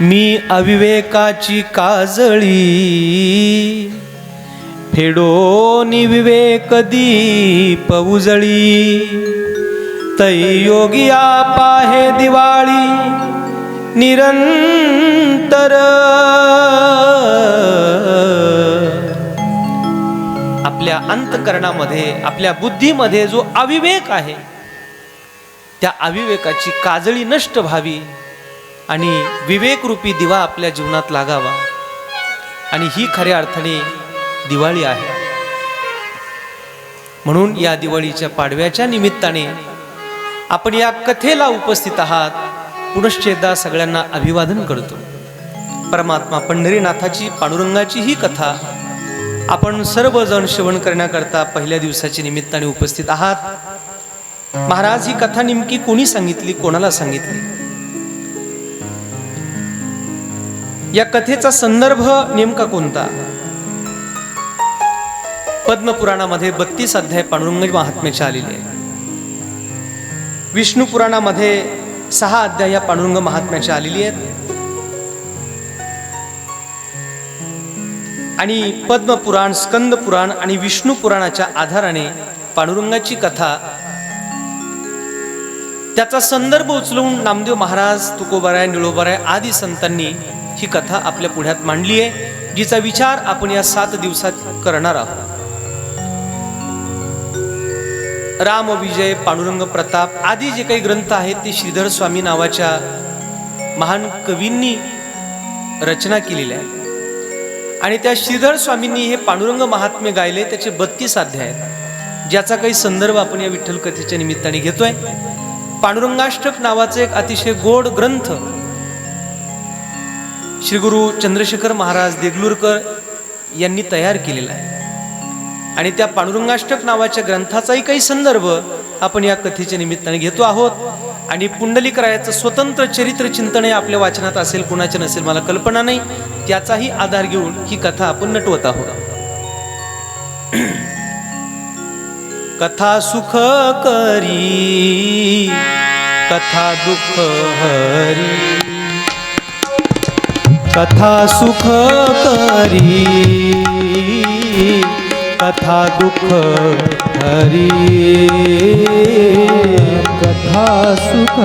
मी अविवेकाची काजळी, फेडोनी विवेक दीप उजळी. तै योगिया पाहे दिवाळी निरंतर. आपल्या अंतःकरणामध्ये, आपल्या बुद्धीमध्ये जो अविवेक आहे, त्या अविवेकाची काजळी नष्ट व्हावी आणि विवेकरूपी दिवा आपल्या जीवनात लागावा. आणि ही खऱ्या अर्थाने दिवाळी आहे. म्हणून या दिवाळीच्या पाडव्याच्या निमित्ताने आपण या कथेला उपस्थित आहात. पुनश्च एकदा सगळ्यांना अभिवादन करतो. परमात्मा पंढरीनाथाची, पांडुरंगाची ही कथा आपण सर्वजण श्रवण करण्याकरता पहिल्या दिवसाच्या निमित्ताने उपस्थित आहात. महाराज ही कथा नेमकी कोणी सांगितली, कोणाला सांगितली. या कथेचा संदर्भ नेमका कोणता. पद्मपुराणामध्ये 32 अध्याय पांडुरंग महात्म्याचे आलेले आहे. विष्णू पुराणामध्ये 6 अध्याय या पांडुरंग महात्म्याचे आलेली आहेत. आणि पद्मपुराण, स्कंद पुराण आणि विष्णू पुराणाच्या आधाराने पांडुरंगाची कथा, त्याचा संदर्भ उचलून नामदेव महाराज, तुकोबाराय, निळोबाराय आदी संतांनी ही कथा आपल्या पुढ्यात मांडली आहे, जिचा विचार आपण या 7 दिवसात करणार आहोत. राम विजय, पांडुरंग प्रताप आदी जे काही ग्रंथ आहेत ते श्रीधर स्वामी नावाच्या महान कवींनी रचना केलेल्या आहेत. आणि त्या श्रीधर स्वामींनी हे पांडुरंग महात्म्य गायले. त्याचे 32 अध्याय आहेत, ज्याचा काही संदर्भ आपण या विठ्ठल कथेच्या निमित्ताने घेतोय. पांडुरंगाष्टक नावाचे एक अतिशय गोड ग्रंथ श्री गुरु चंद्रशेखर महाराज देगलूरकर यांनी तयार केलेला आहे. आणि त्या पांडुरंगाष्टक नावाच्या ग्रंथाचाही काही संदर्भ आपण या कथेच्या निमित्ताने घेतो आहोत. आणि पुंडलिकरायाचं स्वतंत्र चरित्र चिंतन आपल्या वाचनात असेल, कोणाचे नसेल मला कल्पना नाही, त्याचाही आधार घेऊन ही कथा आपण नटवत आहोत. कथा सुख करी कथा दुःख हरी, कथा सुख करी कथा दुःख हरी, कथा सुख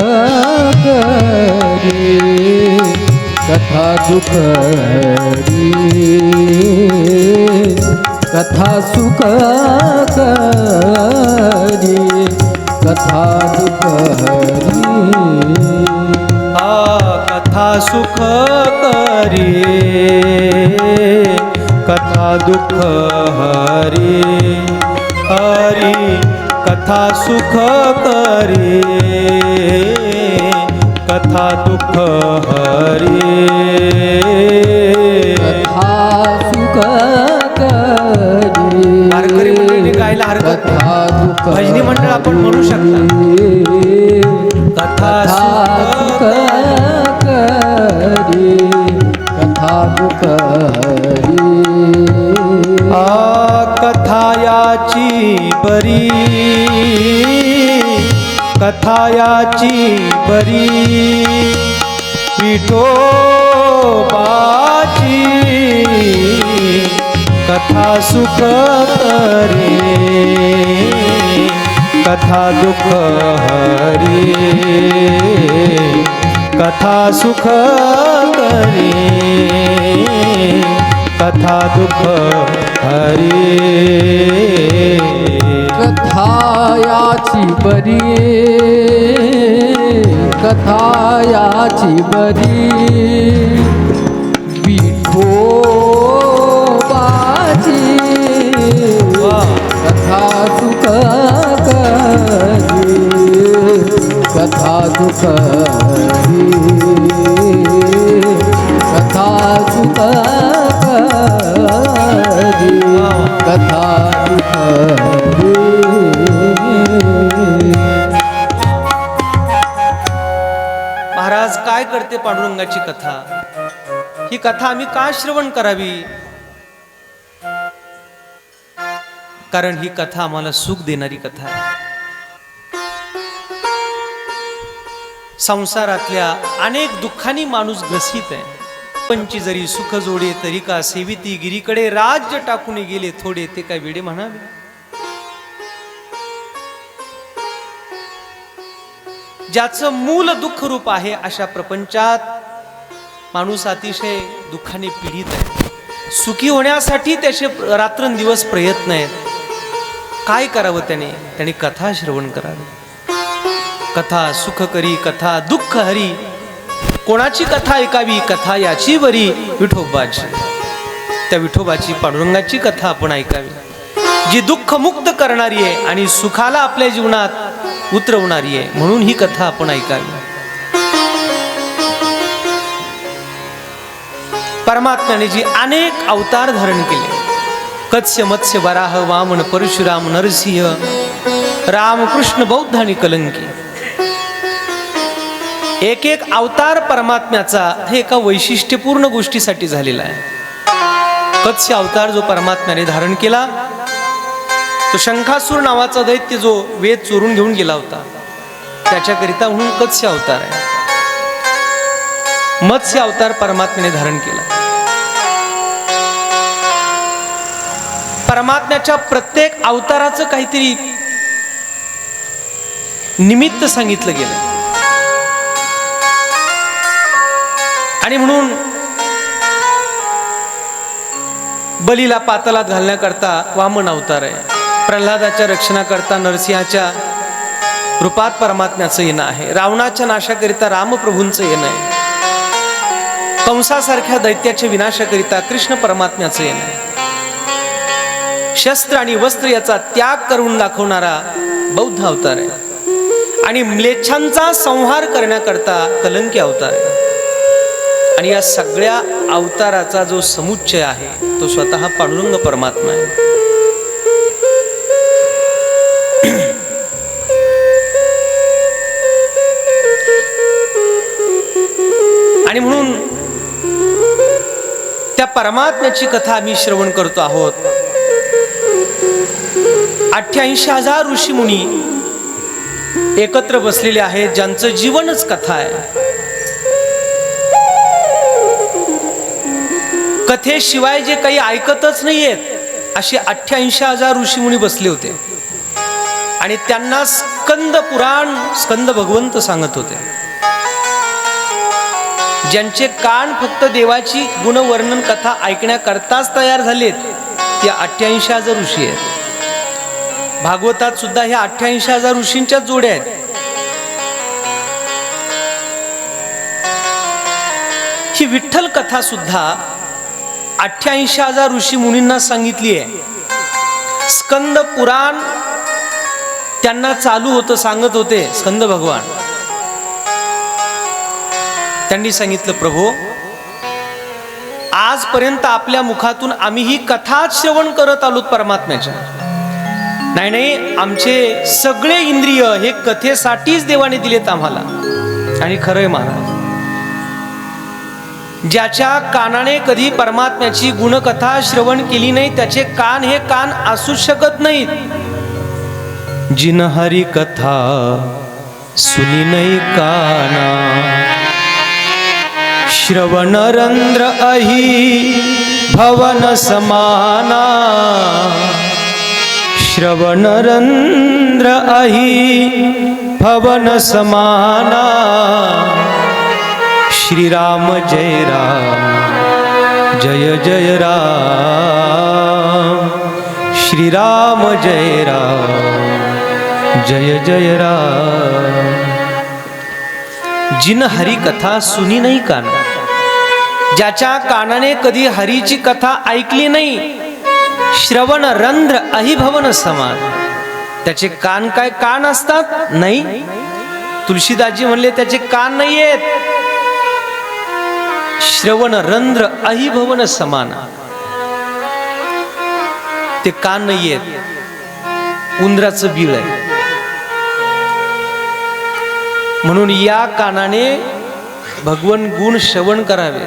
करी कथा दुःख हरी, कथा सुख करी कथा दुःख हरी. कथा सुख करी कथा दुःख हरी, हरी कथा सुख करी कथा दुःख हरी, कथा सुख करी वारकरी मंडळीने गायला हरकत कथा दुःख भजनी मंडळ आपण म्हणू शकता. कथा सुख करी कथा दुःख हरी. कथायाची बरी कथायाची बरी विठोबाची कथा सुख करे कथा दुःख हरी, कथा सुख करे कथा दुःख हरी. कथायाची बरी कथायाची बरी विठोबाची कथा सुख करी कथा दुःख हरी, कथा सुख करी कथा दुःख हरी. महाराज काय करते पांडुरंगाची कथा? ही कथा आम्ही का श्रवण करावी? कारण ही कथा आम्हाला सुख देणारी कथा आहे. संसारातल्या अनेक दुःखांनी माणूस ग्रसित आहे. पंची जरी सुख जोडे तरी का सेविती गिरीकडे, राज्य टाकून गेले थोडे ते काय वेडे म्हणावे. ज्याचं मूल दुःख रूप आहे अशा प्रपंचात माणूस अतिशय दुःखाने पीडित आहे. सुखी होण्यासाठी त्याचे रात्रंदिवस प्रयत्न आहेत. काय करावं त्याने? त्याने कथा श्रवण करावी. कथा सुख करी कथा दुःख हरी. कोणाची कथा ऐकावी? कथा याची बरी विठोबाची. त्या विठोबाची पांडुरंगाची कथा आपण ऐकावी, जी दुःख मुक्त करणारी आहे आणि सुखाला आपल्या जीवनात उतरवणारी आहे. म्हणून ही कथा आपण ऐकावी. परमात्म्याने जी अनेक अवतार धारण केले, कत्स्य मत्स्य वराह वामन परशुराम नरसिंह रामकृष्ण बौद्ध आणि कलंकी, एक एक अवतार परमात्म्याचा हे एका वैशिष्ट्यपूर्ण गोष्टीसाठी झालेला आहे. कत्स्य अवतार जो परमात्म्याने धारण केला, तो शंखासूर नावाचा दैत्य जो वेद चोरून घेऊन गेला होता, त्याच्याकरिता म्हणून कत्स्य अवतार आहे. मत्स्य अवतार परमात्म्याने धारण केला. परमात्म्याच्या प्रत्येक अवताराचं काहीतरी निमित्त सांगितलं गेलं आणि म्हणून बलीला पातालात घालण्याकरता वामन अवतार आहे. प्रल्हादाच्या रक्षणाकरता नरसिंहाच्या रूपात परमात्म्याचं येणं आहे. रावणाच्या नाशाकरिता रामप्रभूंचं येणं आहे. कंसासारख्या दैत्याच्या विनाशाकरिता कृष्ण परमात्म्याचं येणं आहे. शस्त्र आणि वस्त्र याचा त्याग करून दाखवणारा बौद्ध अवतार आहे. आणि म्लेच्छांचा संहार करण्याकरता कलंकी अवतार आहे. आणि या सगळ्या अवताराचा जो समुच्चय आहे तो स्वतः पांडुरंग परमात्मा आहे. आणि म्हणून त्या परमात्म्याची कथा आम्ही श्रवण करतो आहोत. 88,000 ऋषी मुनी एकत्र बसलेले आहेत, ज्यांचं जीवनच कथा आहे. कथेशिवाय जे काही ऐकतच नाहीयेत असे 88,000 ऋषी मुनी बसले होते. आणि त्यांना स्कंद पुराण, स्कंद भगवंत सांगत होते. ज्यांचे कान फक्त देवाची गुणवर्णन कथा ऐकण्याकरताच तयार झालेत, त्या 88,000 ऋषी आहेत. भागवतात सुद्धा ह्या 88,000 ऋषींच्या जोड्या आहेत. ही विठ्ठल कथा सुद्धा 88,000 ऋषी मुनींना सांगितली आहे. स्कंद पुराण त्यांना चालू होतं, सांगत होते स्कंद भगवान. त्यांनी सांगितलं, प्रभो आजपर्यंत आपल्या मुखातून आम्ही ही कथा श्रवण करत आलोत परमात्म्याच्या. नाही, आमचे सगळे इंद्रिय हे कथेसाठीच देवाने दिलेत आम्हाला. आणि खरंय महाराज, ज्याच्या कानाने कधी परमात्म्याची गुणकथा श्रवण केली नाही त्याचे कान हे कान असू शकत नाहीत. जिन हरी कथा सुनी नाही काना, श्रवण रंध्र अहि भवन समाना. श्रवण रंध्र अहि भवन समाना. श्री राम जय राम जय जय राम. श्री राम जय राम जय जय राम. जिन हरी कथा सुनी नाही काना, ज्याच्या कानाने कधी हरीची कथा ऐकली नाही. श्रवण रंध्र अहिभवन समान, त्याचे कान काय कान असतात? नाही. तुलसीदासजी म्हणले त्याचे कान नाही आहेत. श्रवण रंध्र अहिभवन समान, ते कान नाही आहेत, उंदराचं बिळ आहे. म्हणून या कानाने भगवन गुण श्रवण करावे.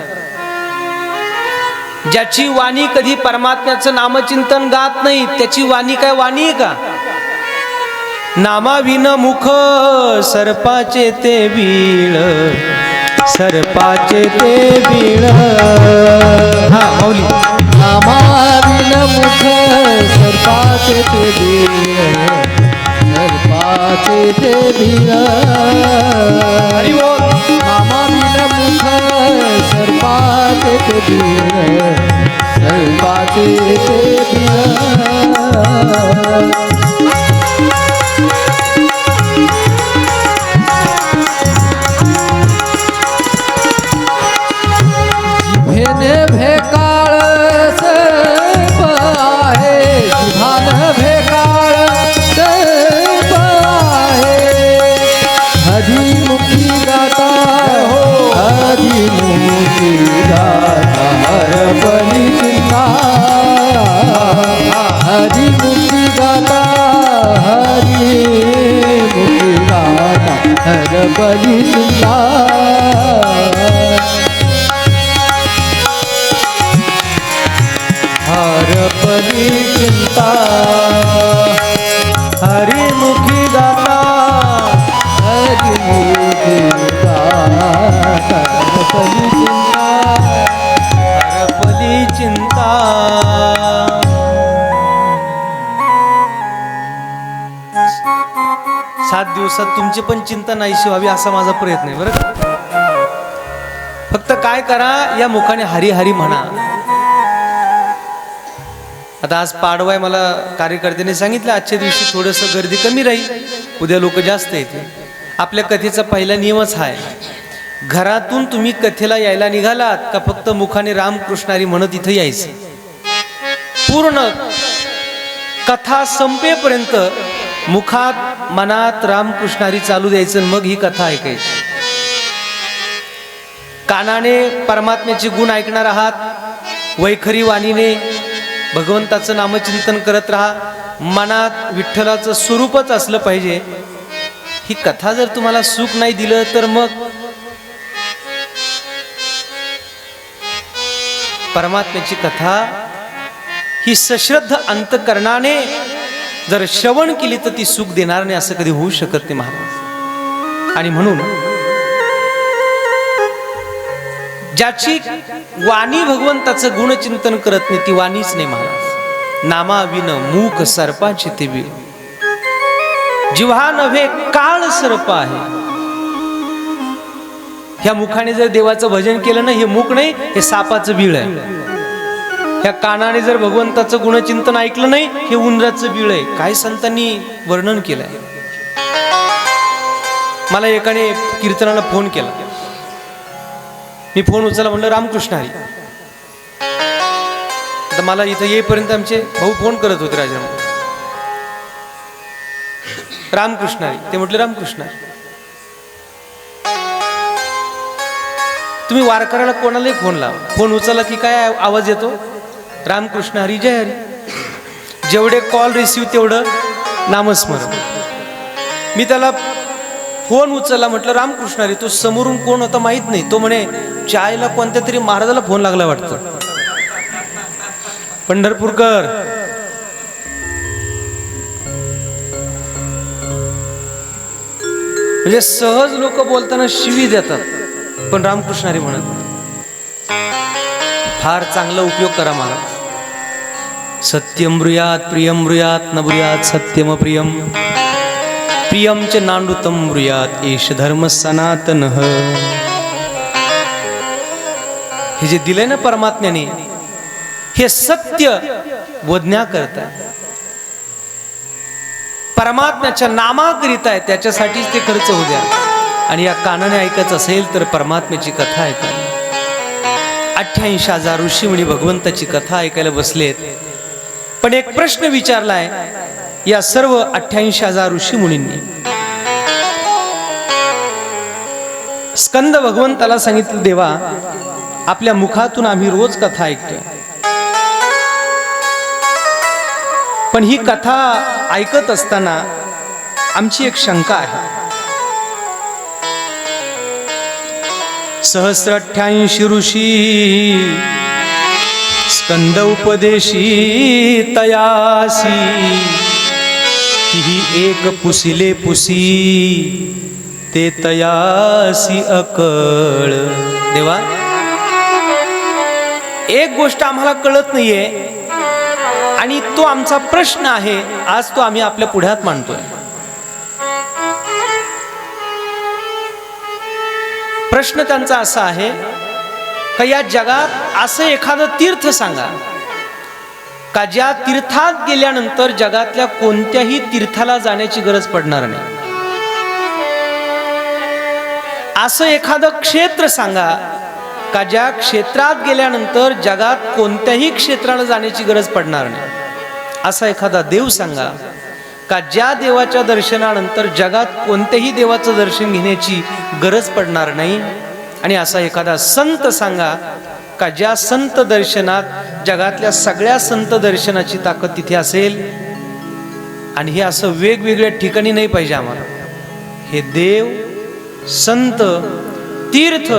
ज्याची वाणी कधी परमात्म्याचं नामचिंतन गात नाही त्याची वाणी काय वाणी आहे का? नामाविन मुख सर्पाचे ते बीळ, सर्पाचे ते बीळ. हा मौली. नामाविन मुख सर्पाचे ते बीळ, सर्पाचे ते बीळ. हरी बोल. नामाविन मुख सर्पाचे ते बीळ, सर्पाचे ते बीळ. जिभेने भेकाळ सर्प आहे, जिभान भेकाळ सर्प आहे. हरिमुखी गाता, हरिमुखी गाता हरपली चिंता. हरिमुखी गाता, हरिमुखी गाता हरपली चिंता. हरपली चिंता, हरिमुखी गाता, हरिमुखी गाता हरपली चिंता. हरपली चिंता. 7 दिवसात तुमची पण चिंता नाहीशी व्हावी असा माझा प्रयत्न आहे. बरं, फक्त काय करा, या मुखाने हरी हरी म्हणा. आता आज पाडवाय, मला कार्यकर्त्यांनी सांगितलं आजच्या दिवशी थोडंसं गर्दी कमी राहील, उद्या लोक जास्त येतील. आपल्या कथेचा पहिला नियमच हा आहे, घरातून तुम्ही कथेला यायला निघालात का फक्त मुखाने रामकृष्णारी म्हणत इथं यायचं. पूर्ण कथा संपेपर्यंत मुखात मनात रामकृष्णारी चालू द्यायचं, मग ही कथा ऐकायची. कानाने परमात्म्याचे गुण ऐकणार आहात, वैखरी वाणीने भगवंताचं नामचिंतन करत राहा. मनात विठ्ठलाचं स्वरूपच असलं पाहिजे. ही कथा जर तुम्हाला सुख नाही दिलं तर मग परमात्म्याची कथा ही सश्रद्ध अंतकरणाने जर श्रवण केली तर ती सुख देणार नाही, असं कधी होऊ शकत नाही महाराज. आणि म्हणून ज्याची वाणी भगवंताचं गुणचिंतन करत नाही ती वाणीच नाही महाराज. नामाविन मूक सर्पाची ते बीळ, जिव्हा नव्हे काळ सर्प आहे. ह्या मुखाने जर देवाचं भजन केलं ना, हे मुख नाही, हे सापाचं बीळ आहे. ह्या कानाने जर भगवंताचं गुणचिंतन ऐकलं नाही, हे उंदराचं बीळ आहे. काही संतांनी वर्णन केलंय. मला एकाने कीर्तनाला फोन केला. मी फोन उचलला, म्हणलं रामकृष्ण हरी. तर मला इथं येईपर्यंत आमचे भाऊ फोन करत होते राजा, रामकृष्ण हरी. ते म्हटले रामकृष्ण हरी. तुम्ही वारकऱ्याला कोणालाही फोन लावा, फोन उचलला की काय आवाज येतो, रामकृष्ण हरी जय हरी. जेवढे कॉल रिसिव्ह तेवढं नामस्मरण. मी त्याला फोन उचलला, म्हटलं रामकृष्ण हरी. तो समोरून कोण होता माहित नाही. तो म्हणे चायला कोणत्या तरी महाराजाला फोन लागला वाटतं, पंढरपूरकर. म्हणजे सहज लोक बोलताना शिवी देतात, पण रामकृष्ण हरी म्हणत नाही. फार चांगला उपयोग करा महाराज. सत्यम ब्रूयात प्रियम ब्रूयात न ब्रूयात सत्यम प्रियम, प्रियम च नानृतम ब्रूयात एष धर्म सनातन. हे जे दिलंय ना परमात्म्याने, हे सत्य बोधण्या करता, परमात्म्याच्या नामाकरिता आहे, त्याच्यासाठीच ते खर्च होऊ द्या. आणि या कानाने ऐकायचं असेल तर परमात्म्याची कथा ऐकायला. 88,000 ऋषीमुनी भगवंताची कथा ऐकायला बसलेत. पण एक प्रश्न विचारलाय या सर्व 88,000 ऋषीमुनींनी. स्कंद भगवंताला सांगितलं, देवा आपल्या मुखातून आम्ही रोज कथा ऐकतोय, पण ही कथा ऐकत असताना आमची एक शंका आहे. 188 ऋषी स्कंद उपदेशी तयासी, तिही एक पुसिले पुसी ते तयासी अकळ. देवा एक गोष्ट आम्हाला कळत नाहीये आणि तो आमचा प्रश्न आहे, आज तो आम्ही आपल्या पुढ्यात मांडतोय. प्रश्न त्यांचा असा आहे का या जगात असं एखादं तीर्थ सांगा का ज्या तीर्थात गेल्यानंतर जगातल्या कोणत्याही तीर्थाला जाण्याची गरज पडणार नाही. असं एखादं क्षेत्र सांगा का ज्या क्षेत्रात गेल्यानंतर जगात कोणत्याही क्षेत्राला जाण्याची गरज पडणार नाही. असा एखादा देव सांगा का ज्या देवाच्या दर्शनानंतर जगात कोणत्याही देवाचं दर्शन घेण्याची गरज पडणार नाही. आणि असा एखादा संत सांगा का ज्या संत दर्शनात जगातल्या सगळ्या संत दर्शनाची ताकद तिथे असेल. आणि हे असं वेगवेगळ्या ठिकाणी नाही पाहिजे आम्हाला. हे देव, संत, तीर्थ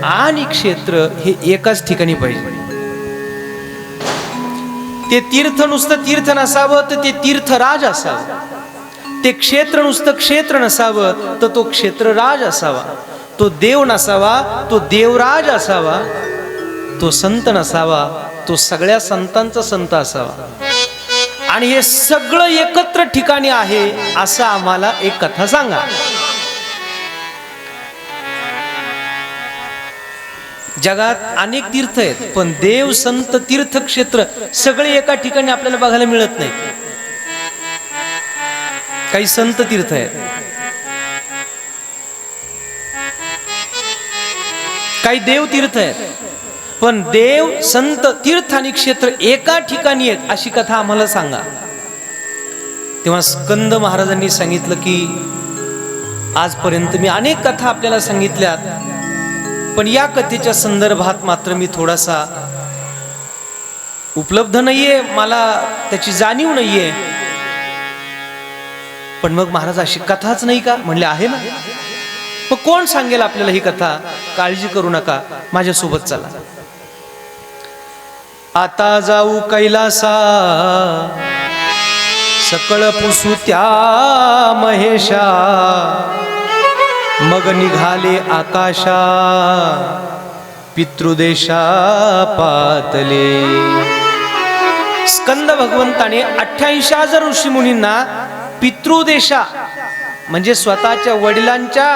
आणि क्षेत्र हे एकाच ठिकाणी पाहिजे. ते तीर्थ नुसतं तीर्थ नसावं तर ते तीर्थराज असावं. ते क्षेत्र नुसतं क्षेत्र नसावं तर तो क्षेत्रराज असावा. तो देव नसावा तो देवराज असावा. तो संत नसावा तो सगळ्या संतांचा संत असावा. आणि हे सगळं एकत्र ठिकाणी आहे असं आम्हाला एक कथा सांगा. जगात अनेक तीर्थ आहेत पण देव, संत, तीर्थ, क्षेत्र सगळे एका ठिकाणी आपल्याला बघायला मिळत नाही. काही संत तीर्थ आहेत, काही देव तीर्थ आहेत, पण देव, संत, तीर्थ आणि क्षेत्र एका ठिकाणी आहेत अशी कथा आम्हाला सांगा. तेव्हा स्कंद महाराजांनी सांगितलं की आजपर्यंत मी अनेक कथा आपल्याला सांगितल्यात, पण या कथेच्या संदर्भात मात्र मी थोडासा उपलब्ध नाहीये, मला त्याची जाणीव नाहीये. पण मग महाराज अशी कथाच नाही का? म्हणले आहे ना. मग कोण सांगेल आपल्याला ही कथा? काळजी करू नका, माझ्यासोबत चला. आता जाऊ कैलासा सकळ पुसू त्या महेशा मग निघाले आकाशा पितृदेशा पातले. स्कंद भगवंताने 88,000 ऋषीमुनींना पितृदेशा म्हणजे स्वतःच्या वडिलांच्या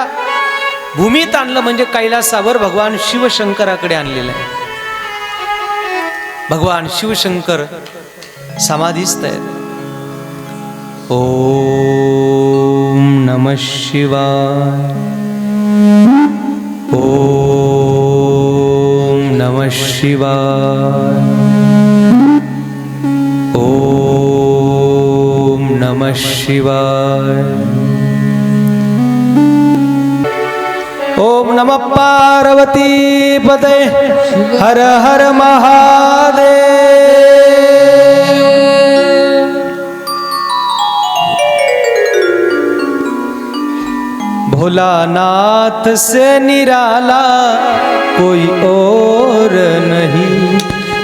भूमीत आणलं, म्हणजे कैलासावर भगवान शिवशंकराकडे आणलेलं आहे. भगवान शिवशंकर समाधीस्थ आहेत. ओम नमः शिवाय. ओम नमः शिवाय. ओम नमः शिवाय. ओम नमः पार्वती पते हर हर महादेव. भोलानाथ से निराला कोई और नहीं.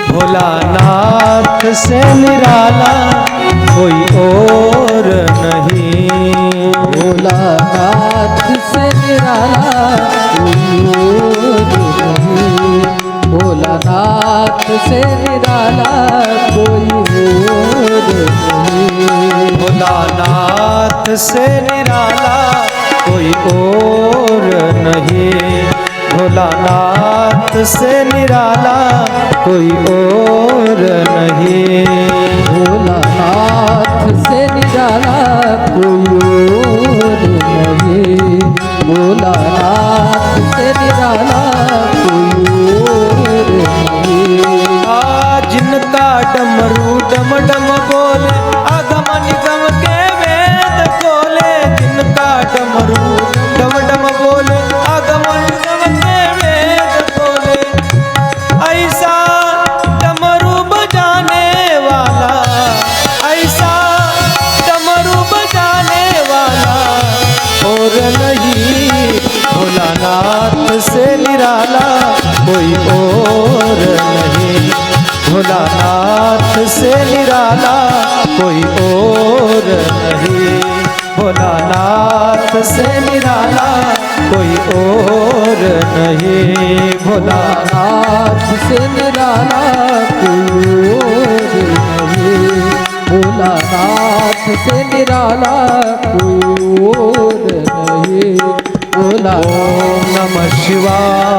भोलानाथ से निराला कोई और नहीं. भोलानाथ से निराला कोई और नहीं. भोलानाथ से निराला कोई और नहीं. भोलानाथ से निराला कोई और नहीं. भोलानाथ से निराला कोई और नहीं. भोलानाथ से निराला कोई और नहीं. भोलानाथ से निराला कोई और नहीं. जिनका डमरू डम डम बोले अगम निगम के वेद खोले. जिनका डमरू डम डम बोले अगम निगम के वेद खोले. ऐसा डमरू बजाने वाला, ऐसा डमरू बजाने वाला और नहीं. भोलानाथ से निराला कोई और नहीं. भोलानाथ से निराला कोई और नहीं. भोलानाथ से निराला कोई और नहीं. भोलानाथ से निराला कोई और नहीं. भोलानाथ से निराला कोई और नहीं. भोला. ओम नमः शिवाय.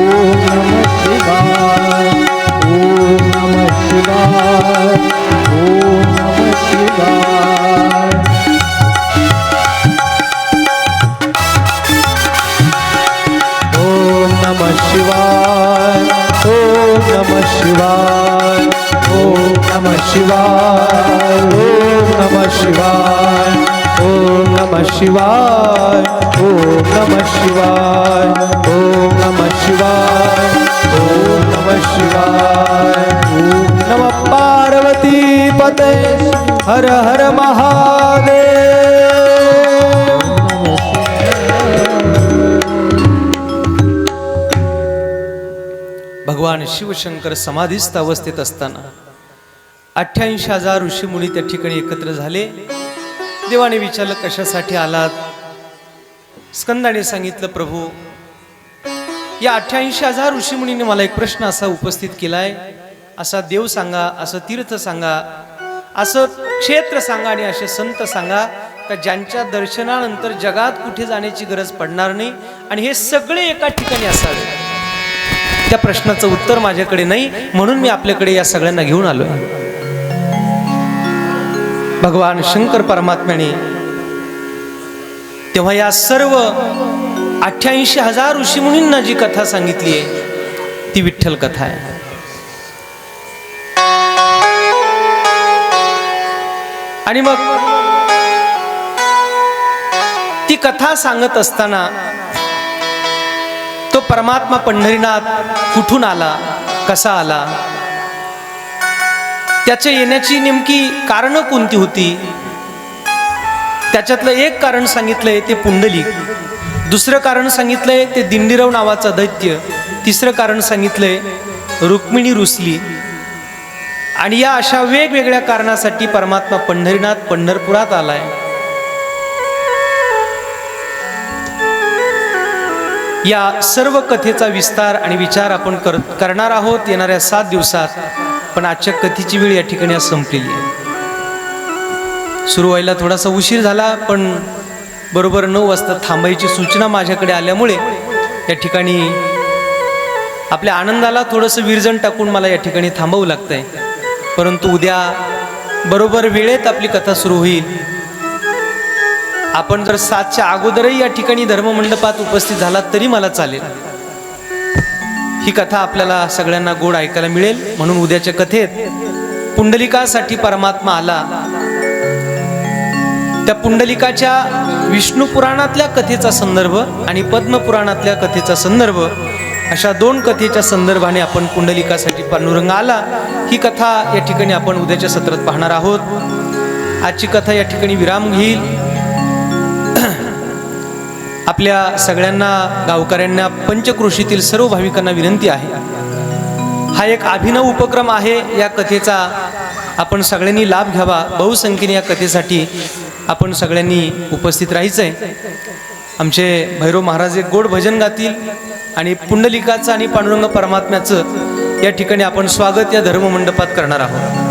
ओम नमः शिवाय. ओम नमः शिवाय. ओम नमः शिवाय. ओम नमः शिवाय. ओम नमः शिवाय. ओम नमः शिवाय. ओम नमः शिवाय. ओम नमः शिवाय. ओम नमः शिवाय. ओम नमः शिवाय. ओम नमः शिवाय. ओम नमः पार्वती पते हर हर महादेव. भगवान शिवशंकर समाधीस्थ अवस्थेत असताना 88,000 ऋषीमुनी त्या ठिकाणी एकत्र झाले. देवाने विचारलं कशासाठी आलात. स्कंदाने सांगितलं प्रभू या 88,000 ऋषीमुनीने मला एक प्रश्न असा उपस्थित केलाय. असा देव सांगा, असं तीर्थ सांगा, असं क्षेत्र सांगा आणि असे संत सांगा का ज्यांच्या दर्शनानंतर जगात कुठे जाण्याची गरज पडणार नाही आणि हे सगळे एका ठिकाणी असावे. त्या प्रश्नाचं उत्तर माझ्याकडे नाही, म्हणून मी आपल्याकडे या सगळ्यांना घेऊन आलोय. भगवान शंकर परमात्म्याने तेव्हा या सर्व 88,000 ऋषीमुनींना जी कथा सांगितली आहे ती विठ्ठल कथा आहे. आणि मग ती कथा सांगत असताना तो परमात्मा पंढरीनाथ कुठून आला, कसा आला, त्याच्या येण्याची नेमकी कारणं कोणती होती. त्याच्यातलं एक कारण सांगितलंय ते पुंडलिक, दुसरं कारण सांगितलंय ते दिंडीराव नावाचा दैत्य, तिसरं कारण सांगितलंय रुक्मिणी रुसली आणि या अशा वेगवेगळ्या कारणासाठी परमात्मा पंढरीनाथ पंढरपुरात आलाय. या सर्व कथेचा विस्तार आणि विचार आपण करणार आहोत येणाऱ्या 7 दिवसात. पण आजच्या कथेची वेळ या ठिकाणी आज संपलेली आहे. सुरू व्हायला थोडासा उशीर झाला, पण बरोबर 9 वाजता थांबायची सूचना माझ्याकडे आल्यामुळे या ठिकाणी आपल्या आनंदाला थोडंसं विरजण टाकून मला या ठिकाणी थांबावं लागतंय. परंतु उद्या बरोबर वेळेत आपली कथा सुरू होईल. आपण जर 7च्या अगोदरही या ठिकाणी धर्ममंडपात उपस्थित झालात तरी मला चालेल. ही कथा आपल्याला सगळ्यांना गोड ऐकायला मिळेल. म्हणून उद्याच्या कथेत पुंडलिकासाठी परमात्मा आला. त्या पुंडलिकाच्या विष्णू पुराणातल्या कथेचा संदर्भ आणि पद्मपुराणातल्या कथेचा संदर्भ अशा 2 कथेच्या संदर्भाने आपण पुंडलिकासाठी पांडुरंग आला ही कथा या ठिकाणी आपण उद्याच्या सत्रात पाहणार आहोत. आजची कथा या ठिकाणी विराम घेईल. आपल्या सगळ्यांना गावकऱ्यांना पंचक्रोशीतील सर्व भाविकांना विनंती आहे, हा एक अभिनव उपक्रम आहे. या कथेचा आपण सगळ्यांनी लाभ घ्यावा. बहुसंख्येने या कथेसाठी आपण सगळ्यांनी उपस्थित राहायचंय. आमचे भैरव महाराज एक गोड भजन गातील आणि पुंडलिकाचं आणि पांडुरंग परमात्म्याचं या ठिकाणी आपण स्वागत या धर्ममंडपात करणार आहोत.